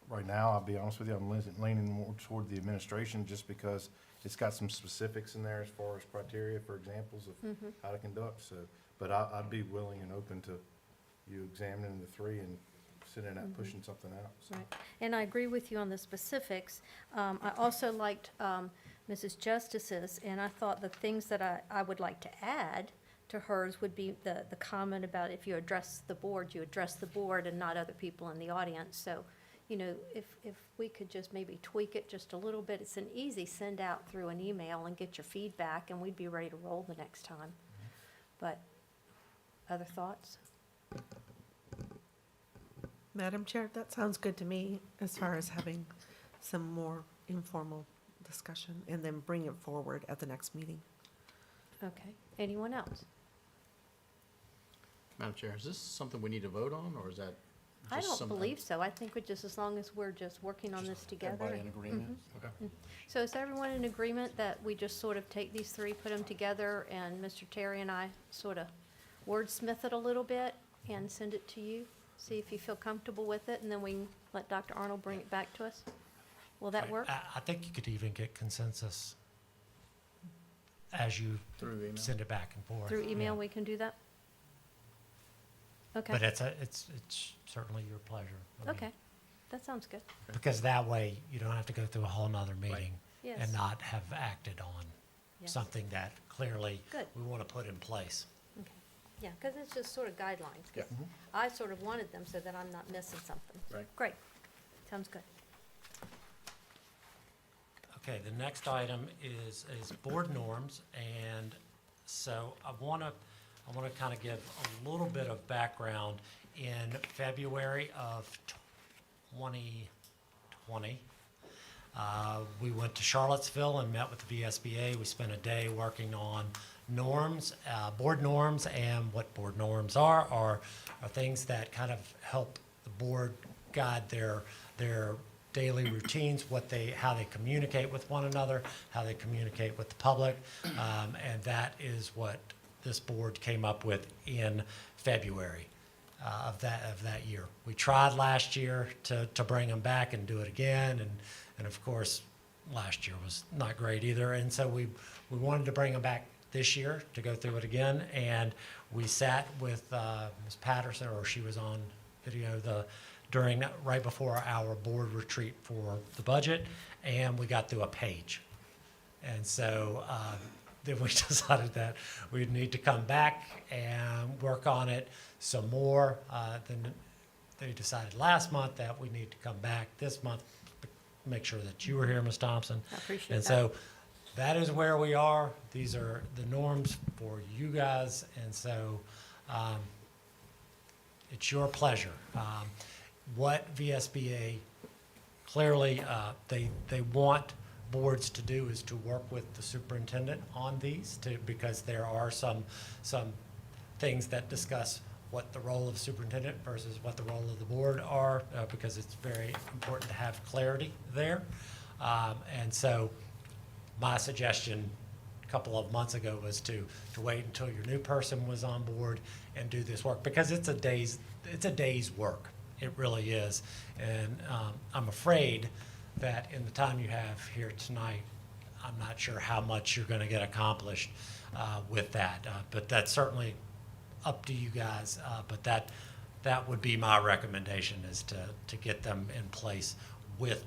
Right now, I'll be honest with you, I'm leaning more toward the administration just because it's got some specifics in there as far as criteria for examples of how to conduct. So, but I'd be willing and open to you examining the 3 and sitting out, pushing something out. So. Right. And I agree with you on the specifics. I also liked Mrs. Justice's, and I thought the things that I would like to add to hers would be the comment about if you address the board and not other people in the audience. So, you know, if we could just maybe tweak it just a little bit, it's an easy send out through an email and get your feedback, and we'd be ready to roll the next time. But, other thoughts? Madam Chair, that sounds good to me as far as having some more informal discussion and then bring it forward at the next meeting. Okay, anyone else? Madam Chair, is this something we need to vote on, or is that I just don't something? believe so. I think as long as we're just working on this together. Everybody in agreement? Mhm. Okay. So is everyone in agreement that we just sort of take these three, put them together, and Mr. Terry and I sort of wordsmith it a little bit and send it to you? See if you feel comfortable with it, and then we can let Dr. Arnold bring it back to us? Will that work? I think you could even get consensus as you Through email? send it back and forth. Through email, Yeah. we can do that? Okay. But it's certainly your pleasure. I mean, Okay, that sounds good. Because that way, you don't have to go through a whole nother meeting Yes. and not have acted on Yes. something that clearly Good. we want to put in place. Okay, yeah, because it's just sort of guidelines. 'Cause Yeah. Mhm. I sort of wanted them so that I'm not missing something. Right. Great, sounds good. Okay, the next item is board norms, and so I want to kind of give a little bit of background. In February of 2020, we went to Charlottesville and met with the VSBA. We spent a day working on norms, board norms, and what board norms are things that kind of help the board guide their daily routines, how they communicate with one another, how they communicate with the public, and that is what this board came up with in February of that year. We tried last year to bring them back and do it again, and of course, last year was not great either, and so we wanted to bring them back this year to go through it again, and we sat with Ms. Patterson, or she was on video right before our board retreat for the budget, and we got through a page. And so then we decided that we'd need to come back and work on it some more. Then they decided last month that we need to come back this month, make sure that you were here, Ms. Thompson. I appreciate And that. so that is where we are. These are the norms for you guys, and so it's your pleasure. What VSBA clearly they want boards to do is to work with the superintendent on these, because there are some things that discuss what the role of superintendent versus what the role of the board are, because it's very important to have clarity there. And so my suggestion a couple of months ago was to wait until your new person was on board and do this work, because it's a day's work. It really is. And I'm afraid that in the time you have here tonight, I'm not sure how much you're going to get accomplished with that. But that's certainly up to you guys. But that would be my recommendation, is to get them in place with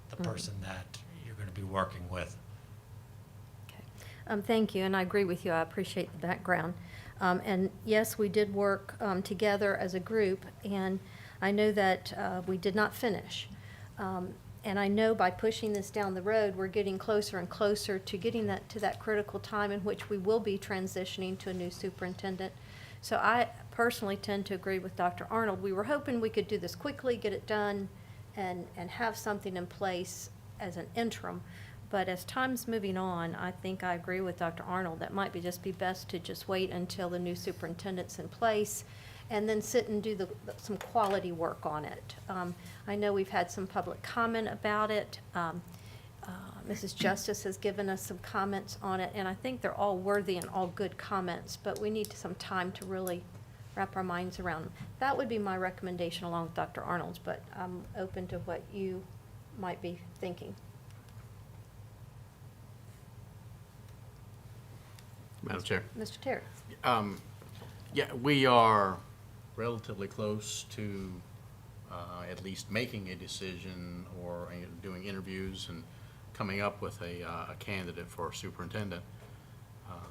the person that you're going to be working with. Thank you, and I agree with you. I appreciate the background. And yes, we did work together as a group, and I know that we did not finish. And I know by pushing this down the road, we're getting closer and closer to getting to that critical time in which we will be transitioning to a new superintendent. So I personally tend to agree with Dr. Arnold. We were hoping we could do this quickly, get it done, and have something in place as an interim. But as time's moving on, I think I agree with Dr. Arnold. That might just be best to just wait until the new superintendent's in place, and then sit and do some quality work on it. I know we've had some public comment about it. Mrs. Justice has given us some comments on it, and I think they're all worthy and all good comments, but we need some time to really wrap our minds around them. That would be my recommendation along with Dr. Arnold's, but I'm open to what you might be thinking. Madam Chair. Mr. Terry. Yeah, we are relatively close to at least making a decision or doing interviews and coming up with a candidate for superintendent.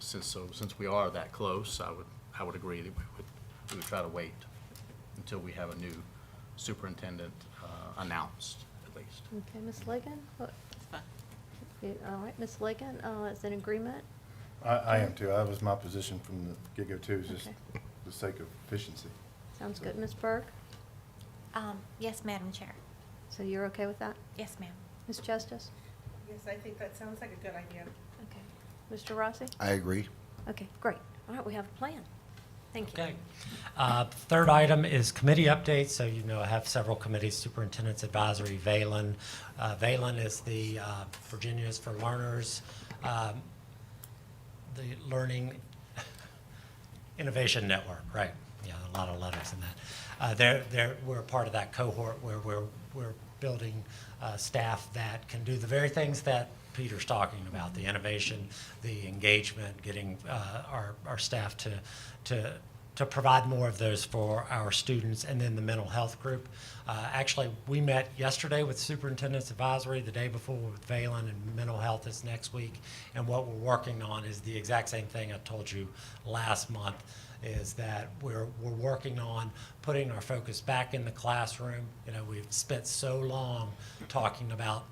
Since we are that close, I would agree that we would try to wait until we have a new superintendent announced, at least. Okay, Ms. Ligon? All right, Ms. Ligon, is an agreement? I am too. That was my position from the get-go too, is just Okay. for the sake of efficiency. Sounds good. Ms. Berg? Yes, Madam Chair. So you're okay with that? Yes, ma'am. Ms. Justice? Yes, I think that sounds like a good idea. Okay. Mr. Rossi? I agree. Okay, great. All right, we have a plan. Thank you. Okay. Third item is committee updates. So you know I have several committees, Superintendent's Advisory, VALEN. VALEN is the Virginia's for Learners, the Learning Innovation Network, right? Yeah, a lot of letters in that. We're part of that cohort where we're building staff that can do the very things that Peter's talking about, the innovation, the engagement, getting our staff to provide more of those for our students, and then the mental health group. Actually, we met yesterday with Superintendent's Advisory, the day before with Valen, and mental health is next week. And what we're working on is the exact same thing I told you last month, is that we're working on putting our focus back in the classroom. You know, we've spent so long talking about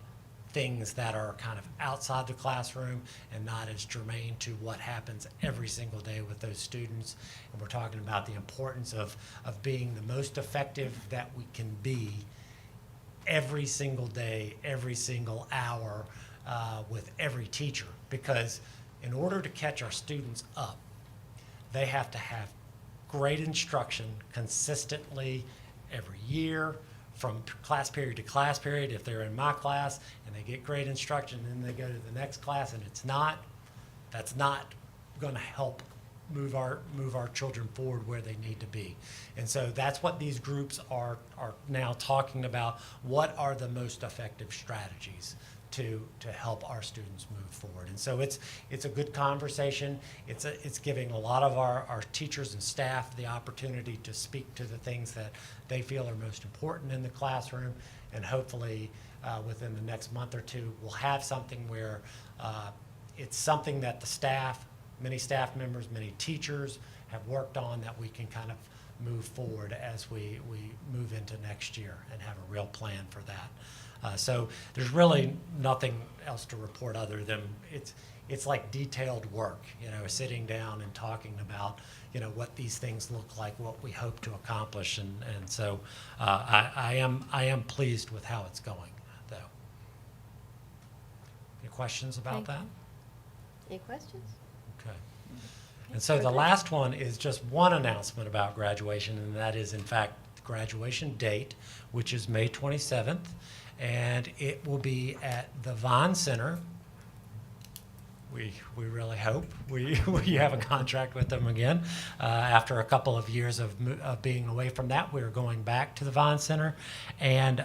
things that are kind of outside the classroom and not as germane to what happens every single day with those students. And we're talking about the importance of being the most effective that we can be every single day, every single hour with every teacher. Because in order to catch our students up, they have to have great instruction consistently every year, from class period to class period. If they're in my class and they get great instruction, then they go to the next class and that's not going to help move our children forward where they need to be. And so that's what these groups are now talking about. What are the most effective strategies to help our students move forward? And so it's a good conversation. It's giving a lot of our teachers and staff the opportunity to speak to the things that they feel are most important in the classroom, and hopefully within the next month or two we'll have something where it's something that the staff, many staff members, many teachers have worked on, that we can kind of move forward as we move into next year and have a real plan for that. So there's really nothing else to report other than it's like detailed work, you know, sitting down and talking about, you know, what these things look like, what we hope to accomplish, and so I am pleased with how it's going, though. Any questions about that? Any questions? Okay. And so the last one is just one announcement about graduation, and that is in fact the graduation date, which is May 27th. And it will be at the Vine Center. We really hope we have a contract with them again. After a couple of years of being away from that, we're going back to the Vine Center, and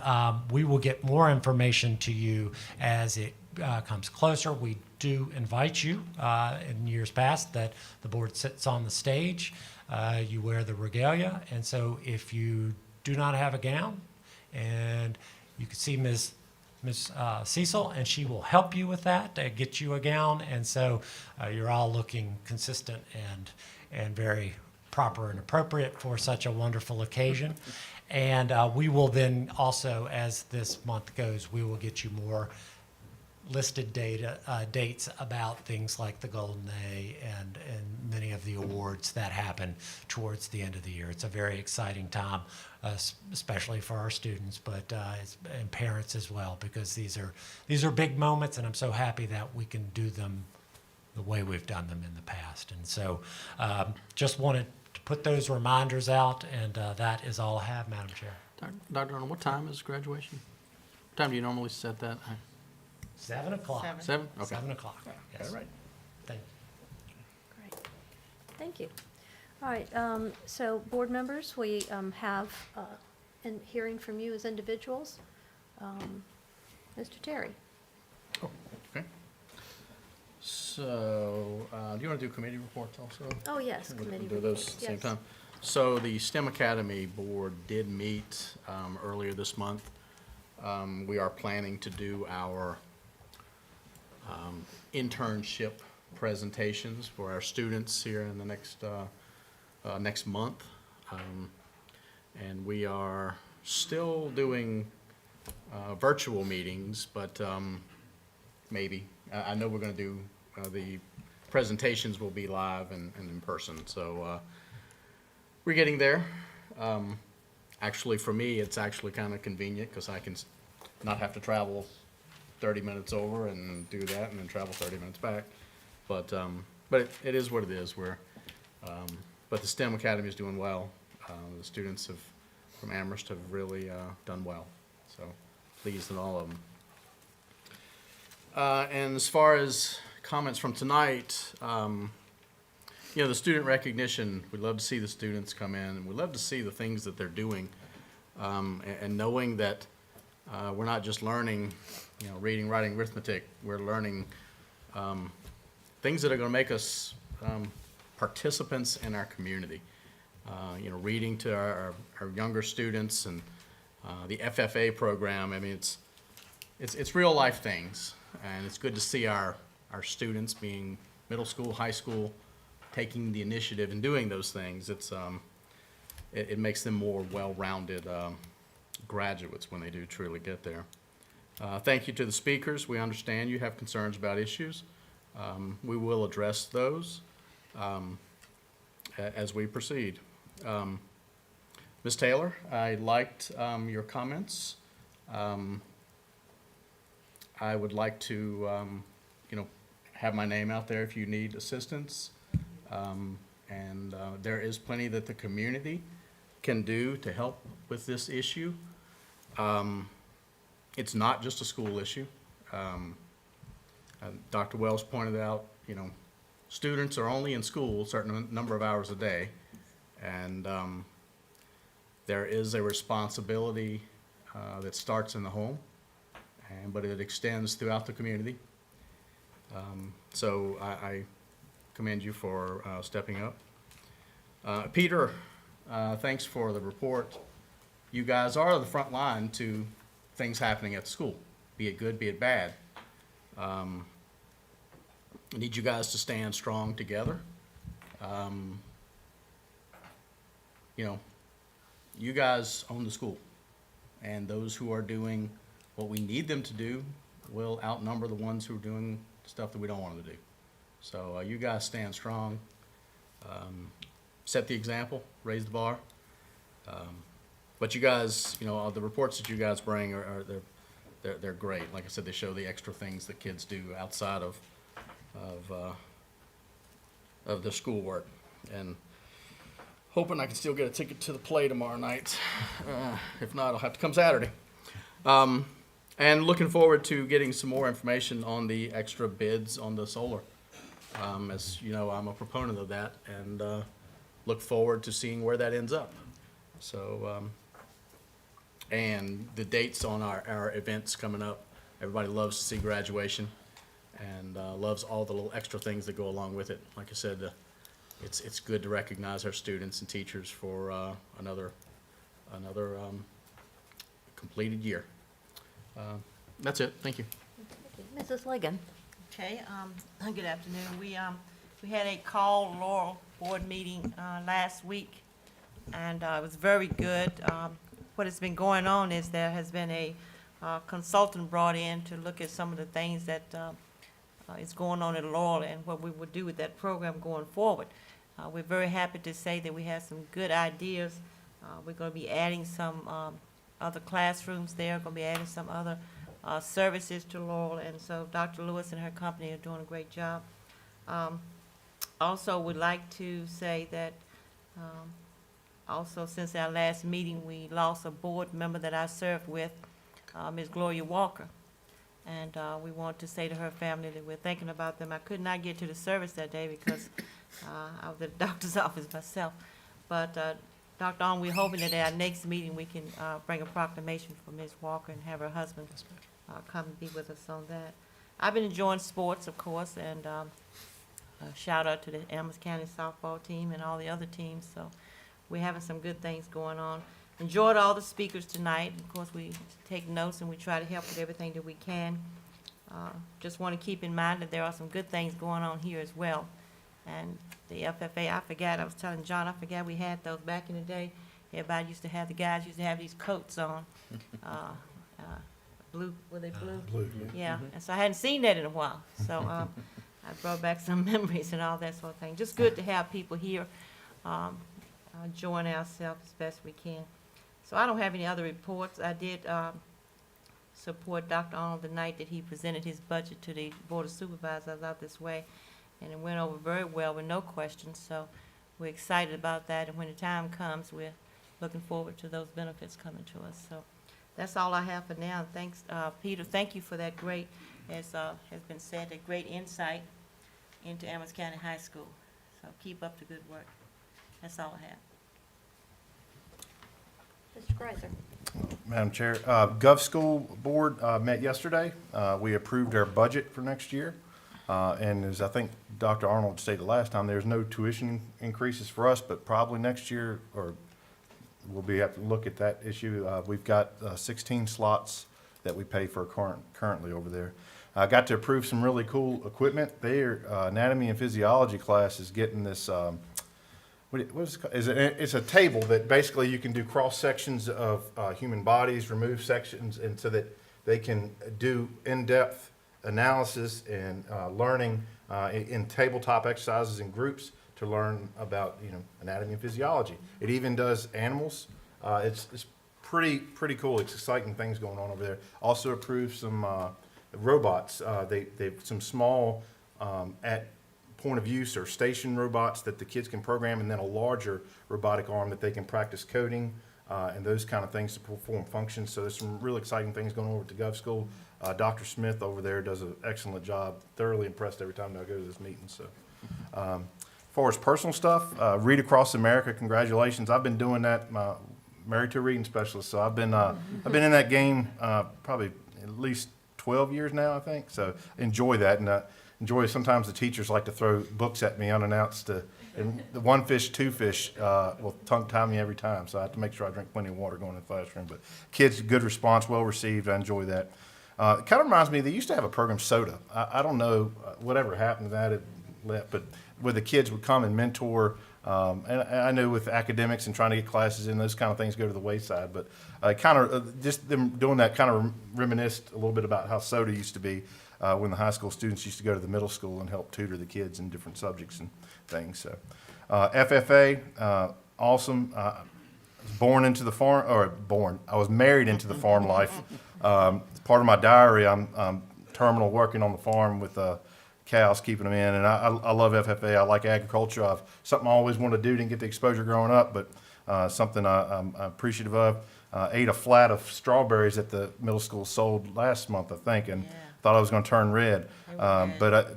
we will get more information to you as it comes closer. We do invite you in years past that the board sits on the stage. You wear the regalia, and so if you do not have a gown, and you can see Ms. Cecil, and she will help you with that, get you a gown. And so you're all looking consistent and very proper and appropriate for such a wonderful occasion. And we will then also, as this month goes, we will get you more listed dates about things like the Golden A and many of the awards that happen towards the end of the year. It's a very exciting time, especially for our students, but and parents as well, because these are big moments, and I'm so happy that we can do them the way we've done them in the past. And so just wanted to put those reminders out, and that is all I have, Madam Chair. Dr. Arnold, what time is graduation? What time do you normally set that? 7 o'clock. 7? Okay. 7 o'clock. Yes. All right. Thank you. Great. Thank you. All right, so board members, we have a hearing from you as individuals. Mr. Terry. Oh, okay. So, do you want to do committee reports also? Oh, yes, We can committee do those reports, at the same yes. time. So the STEM Academy Board did meet earlier this month. We are planning to do our internship presentations for our students here in the next month. And we are still doing virtual meetings, but maybe. I know we're going to do, the presentations will be live and in person, so we're getting there. Actually, for me, it's actually kind of convenient because I can not have to travel 30 minutes over and do that and then travel 30 minutes back. But it is what it is. But the STEM Academy is doing well. The students from Amherst have really done well. So pleased in all of them. And as far as comments from tonight, the student recognition, we'd love to see the students come in, and we'd love to see the things that they're doing, and knowing that we're not just learning, reading, writing, arithmetic. We're learning things that are going to make us participants in our community. Reading to our younger students, and the FFA program. I mean, it's real life things, and it's good to see our students, being middle school, high school, taking the initiative and doing those things. It makes them more well-rounded graduates when they do truly get there. Thank you to the speakers. We understand you have concerns about issues. We will address those as we proceed. Ms. Taylor, I liked your comments. I would like to, have my name out there if you need assistance. And there is plenty that the community can do to help with this issue. It's not just a school issue. Dr. Wells pointed out, students are only in school a certain number of hours a day, and there is a responsibility that starts in the home, but it extends throughout the community. So I commend you for stepping up. Peter, thanks for the report. You guys are the front line to things happening at the school, be it good, be it bad. I need you guys to stand strong together. You guys own the school, and those who are doing what we need them to do will outnumber the ones who are doing stuff that we don't want them to do. So you guys stand strong, set the example, raise the bar. But you guys, the reports that you guys bring they're great. Like I said, they show the extra things that kids do outside of their schoolwork. And hoping I can still get a ticket to the play tomorrow night. If not, I'll have to come Saturday. And looking forward to getting some more information on the extra bids on the solar. As you know, I'm a proponent of that, and look forward to seeing where that ends up. So, and the dates on our events coming up. Everybody loves to see graduation, and loves all the little extra things that go along with it. Like I said, it's good to recognize our students and teachers for another completed year. That's it. Thank you. Mrs. Ligon. Okay, good afternoon. We had a call Laurel board meeting last week, and it was very good. What has been going on is there has been a consultant brought in to look at some of the things that is going on at Laurel and what we would do with that program going forward. We're very happy to say that we have some good ideas. We're going to be adding some other classrooms there, going to be adding some other services to Laurel, and so Dr. Lewis and her company are doing a great job. Also would like to say that also since our last meeting, we lost a board member that I served with, Ms. Gloria Walker. And we want to say to her family that we're thinking about them. I could not get to the service that day because I was at the doctor's office myself. But Dr. On, we're hoping that at our next meeting we can bring a proclamation for Ms. Walker and have her husband come and be with us on that. I've been enjoying sports, of course, and a shout out to the Amherst County softball team and all the other teams. So we're having some good things going on. Enjoyed all the speakers tonight. Of course, we take notes and we try to help with everything that we can. Just want to keep in mind that there are some good things going on here as well. And the FFA, I was telling John, I forgot we had those back in the day. Everybody used to have, the guys used to have these coats on. blue, were they blue? Blue. Yeah, and so I hadn't seen that in a while, so, I brought back some memories and all that sort of thing. Just good to have people here, join ourselves as best we can. So I don't have any other reports. I did, support Dr. Arnold the night that he presented his budget to the Board of Supervisors. I was out this way, and it went over very well with no questions, so we're excited about that, and when the time comes, we're looking forward to those benefits coming to us. So that's all I have for now. Thanks, Peter, thank you for that great, as has been said, that great insight into Amherst County High School. So keep up the good work. That's all I have. Mr. Greiser. Madam Chair, Gov School Board met yesterday. We approved our budget for next year. And as I think Dr. Arnold stated last time, there's no tuition increases for us, but probably next year, or we'll have to look at that issue. We've got 16 slots that we pay for currently over there. I got to approve some really cool equipment. Their anatomy and physiology class is getting this, what is it called? It's a table that basically you can do cross sections of human bodies, remove sections, and so that they can do in-depth analysis and learning in tabletop exercises in groups to learn about anatomy and physiology. It even does animals. It's pretty cool. It's exciting things going on over there. Also approved some robots. They've some small at point of use or station robots that the kids can program, and then a larger robotic arm that they can practice coding and those kind of things to perform functions. So there's some really exciting things going on over at the Gov School. Dr. Smith over there does an excellent job. Thoroughly impressed every time I go to this meeting. So, as far as personal stuff, Read Across America, congratulations. I've been doing that. Married to a reading specialist, so I've been in that game probably at least 12 years now, I think. So enjoy that, and enjoy. Sometimes the teachers like to throw books at me unannounced. And the one fish, two fish will tongue tie me every time. So I have to make sure I drink plenty of water going to the classroom. But kids, good response, well received. I enjoy that. It kind of reminds me, they used to have a program, Soda. I don't know whatever happened to that, but where the kids would come and mentor. And I know with academics and trying to get classes in, those kind of things go to the wayside. But kind of just them doing that kind of reminisced a little bit about how Soda used to be when the high school students used to go to the middle school and help tutor the kids in different subjects and things. So FFA, awesome. I was born into the farm, I was married into the farm life. Part of my diary, I'm terminal working on the farm with cows, keeping them in, and I love FFA. I like agriculture. Something I always wanted to do, didn't get the exposure growing up, but something I'm appreciative of. Ate a flat of strawberries that the middle school sold last month, I think, and thought I was going to turn red. But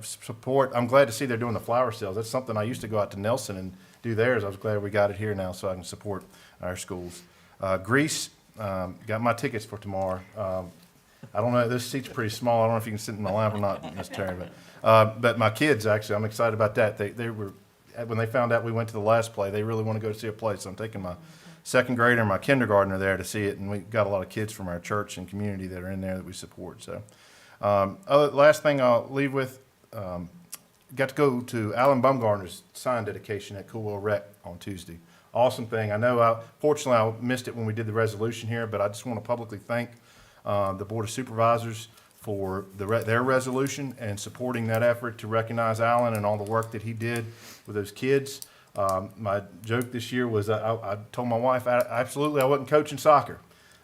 I'm glad to see they're doing the flower sales. That's something I used to go out to Nelson and do theirs. I was glad we got it here now so I can support our schools. Greece, got my tickets for tomorrow. I don't know, this seat's pretty small. I don't know if you can sit in my lap or not, Miss Terry, but my kids, actually, I'm excited about that. They were, when they found out we went to the last play, they really want to go see a play, so I'm taking my second grader and my kindergartner there to see it, and we got a lot of kids from our church and community that are in there that we support. So, last thing I'll leave with, got to go to Alan Bumgarner's sign dedication at Coolwell Rec on Tuesday. Awesome thing. I know, fortunately, I missed it when we did the resolution here, but I just want to publicly thank the Board of Supervisors for their resolution and supporting that effort to recognize Alan and all the work that he did with those kids. My joke this year was I told my wife absolutely I wasn't coaching soccer,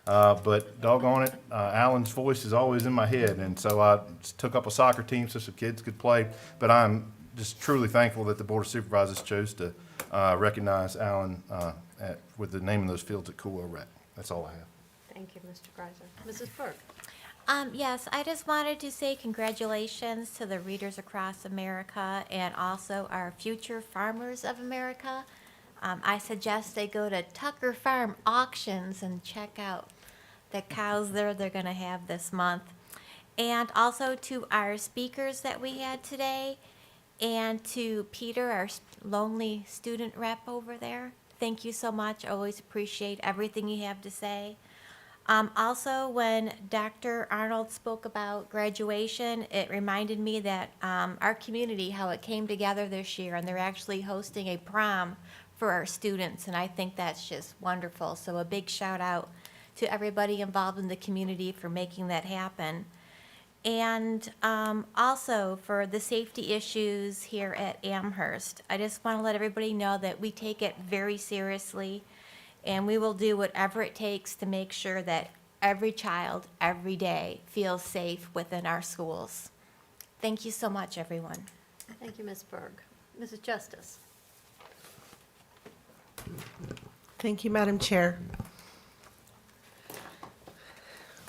but doggone it, Alan's voice is always in my head, and so I took up a soccer team so some kids could play. But I'm just truly thankful that the Board of Supervisors chose to recognize Alan with the name of those fields at Coolwell Rec. That's all I have. Thank you, Mr. Greiser. Mrs. Burke. Yes, I just wanted to say congratulations to the Readers Across America and also our future farmers of America. I suggest they go to Tucker Farm Auctions and check out the cows they're going to have this month. And also to our speakers that we had today, and to Peter, our lonely student rep over there. Thank you so much. I always appreciate everything you have to say. Also, when Dr. Arnold spoke about graduation, it reminded me that our community, how it came together this year, and they're actually hosting a prom for our students, and I think that's just wonderful. So a big shout out to everybody involved in the community for making that happen. And also for the safety issues here at Amherst, I just want to let everybody know that we take it very seriously, and we will do whatever it takes to make sure that every child, every day, feels safe within our schools. Thank you so much, everyone. Thank you, Ms. Berg. Mrs. Justice. Thank you, Madam Chair.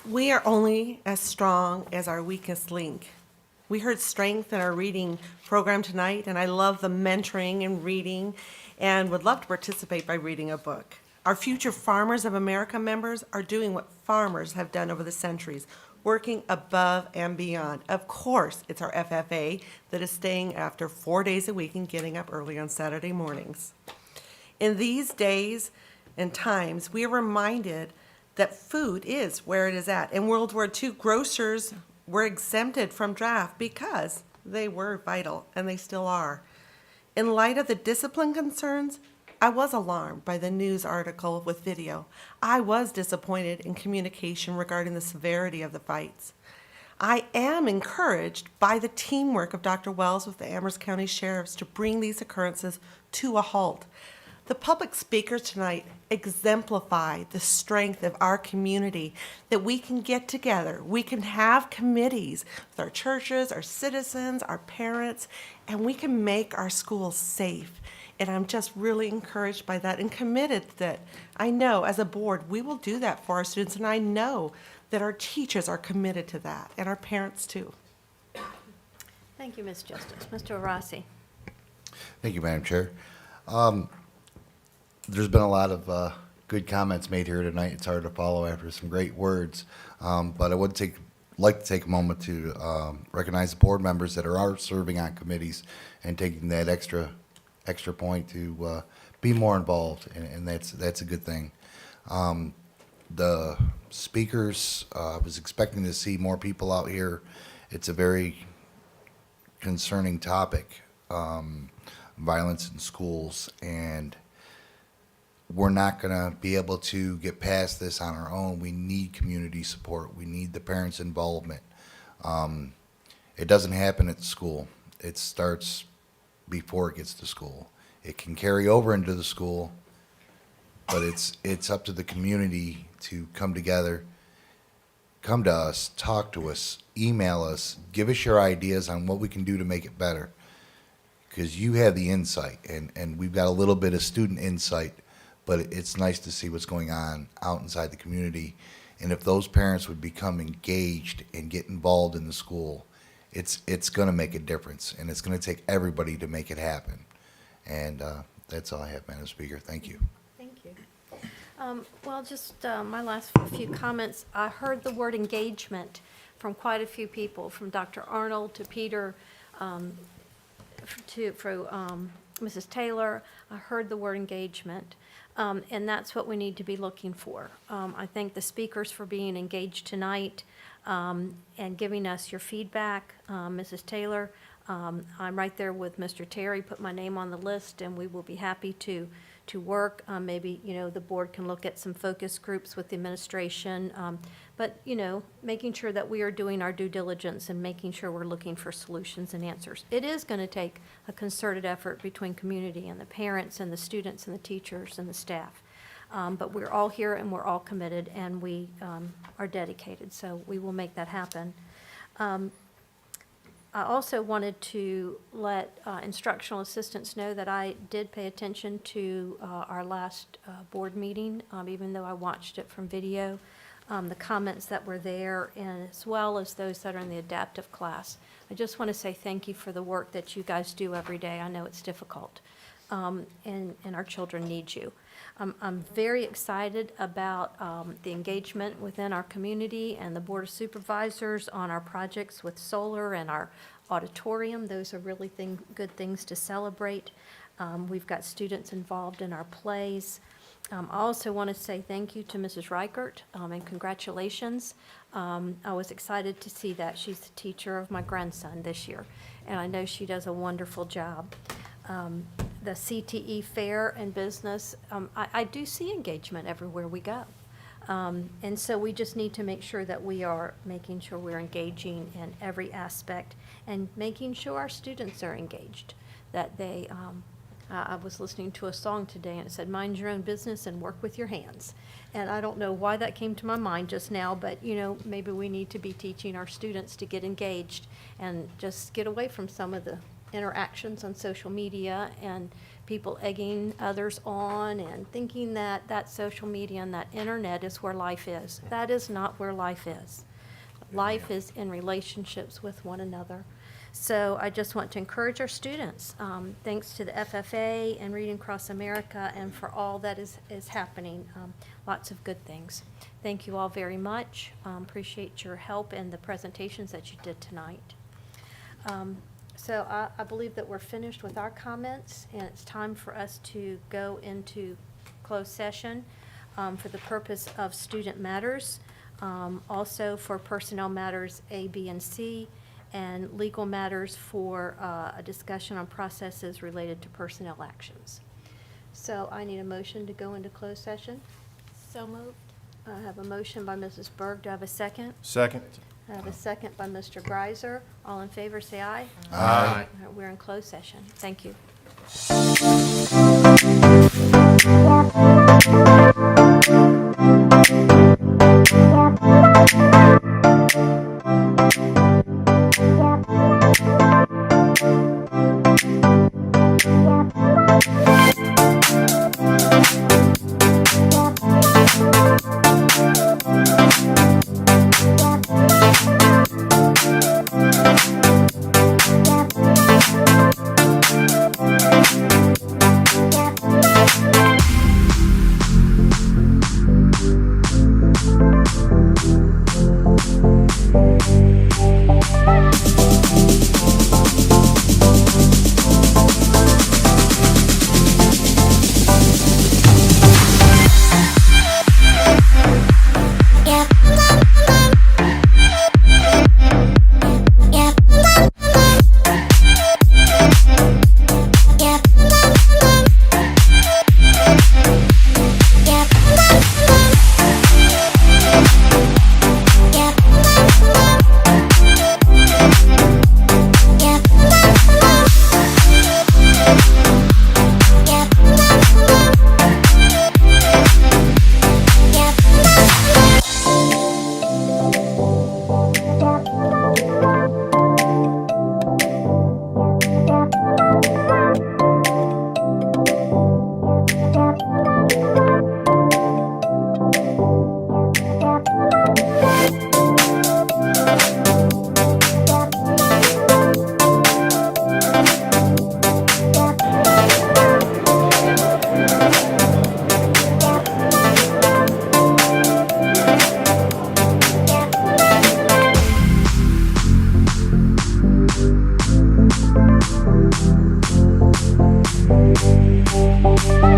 We are only as strong as our weakest link. We heard strength in our reading program tonight, and I love the mentoring and reading and would love to participate by reading a book. Our Future Farmers of America members are doing what farmers have done over the centuries, working above and beyond. Of course, it's our FFA that is staying after 4 days a week and getting up early on Saturday mornings. In these days and times, we are reminded that food is where it is at. In World War II, grocers were exempted from draft because they were vital, and they still are. In light of the discipline concerns, I was alarmed by the news article with video. I was disappointed in communication regarding the severity of the fights. I am encouraged by the teamwork of Dr. Wells with the Amherst County Sheriffs to bring these occurrences to a halt. The public speakers tonight exemplify the strength of our community, that we can get together, we can have committees with our churches, our citizens, our parents, and we can make our schools safe. And I'm just really encouraged by that and committed that I know as a board we will do that for our students, and I know that our teachers are committed to that, and our parents too. Thank you, Ms. Justice. Mr. Rossi. Thank you, Madam Chair. There's been a lot of good comments made here tonight. It's hard to follow after some great words, but I would like to take a moment to recognize the board members that are serving on committees and taking that extra point to be more involved, and that's a good thing. The speakers, I was expecting to see more people out here. It's a very concerning topic, violence in schools, and we're not going to be able to get past this on our own. We need community support. We need the parents' involvement. It doesn't happen at school. It starts before it gets to school. It can carry over into the school, but it's up to the community to come together, come to us, talk to us, email us, give us your ideas on what we can do to make it better, because you have the insight, and we've got a little bit of student insight, but it's nice to see what's going on out inside the community. And if those parents would become engaged and get involved in the school, it's going to make a difference, and it's going to take everybody to make it happen. And that's all I have, Madam Speaker. Thank you. Thank you. Well, just my last few comments. I heard the word engagement from quite a few people, from Dr. Arnold to Peter, to Mrs. Taylor. I heard the word engagement. And that's what we need to be looking for. I thank the speakers for being engaged tonight and giving us your feedback. Mrs. Taylor, I'm right there with Mr. Terry, put my name on the list, and we will be happy to work. Maybe, the board can look at some focus groups with the administration, but, making sure that we are doing our due diligence and making sure we're looking for solutions and answers. It is going to take a concerted effort between community and the parents and the students and the teachers and the staff. But we're all here and we're all committed, and we are dedicated, so we will make that happen. I also wanted to let instructional assistants know that I did pay attention to our last board meeting, even though I watched it from video, the comments that were there, and as well as those that are in the adaptive class. I just want to say thank you for the work that you guys do every day. I know it's difficult, and our children need you. I'm very excited about the engagement within our community and the Board of Supervisors on our projects with solar and our auditorium. Those are really good things to celebrate. We've got students involved in our plays. I also want to say thank you to Mrs. Reichert and congratulations. I was excited to see that. She's the teacher of my grandson this year, and I know she does a wonderful job. The CTE Fair and Business, I do see engagement everywhere we go. And so we just need to make sure that we are making sure we're engaging in every aspect and making sure our students are engaged, that they, I was listening to a song today and it said, mind your own business and work with your hands. And I don't know why that came to my mind just now, but maybe we need to be teaching our students to get engaged and just get away from some of the interactions on social media and people egging others on and thinking that that social media and that internet is where life is. That is not where life is. Life is in relationships with one another. So I just want to encourage our students, thanks to the FFA and Reading Across America and for all that is happening, lots of good things. Thank you all very much. Appreciate your help and the presentations that you did tonight. So I believe that we're finished with our comments, and it's time for us to go into closed session for the purpose of student matters, also for personnel matters A, B, and C, and legal matters for a discussion on processes related to personnel actions. So I need a motion to go into closed session. So moved. I have a motion by Mrs. Berg. Do I have a second? Second. I have a second by Mr. Greiser. All in favor, say aye. Aye. All right, we're in closed session. Thank you. Thank you.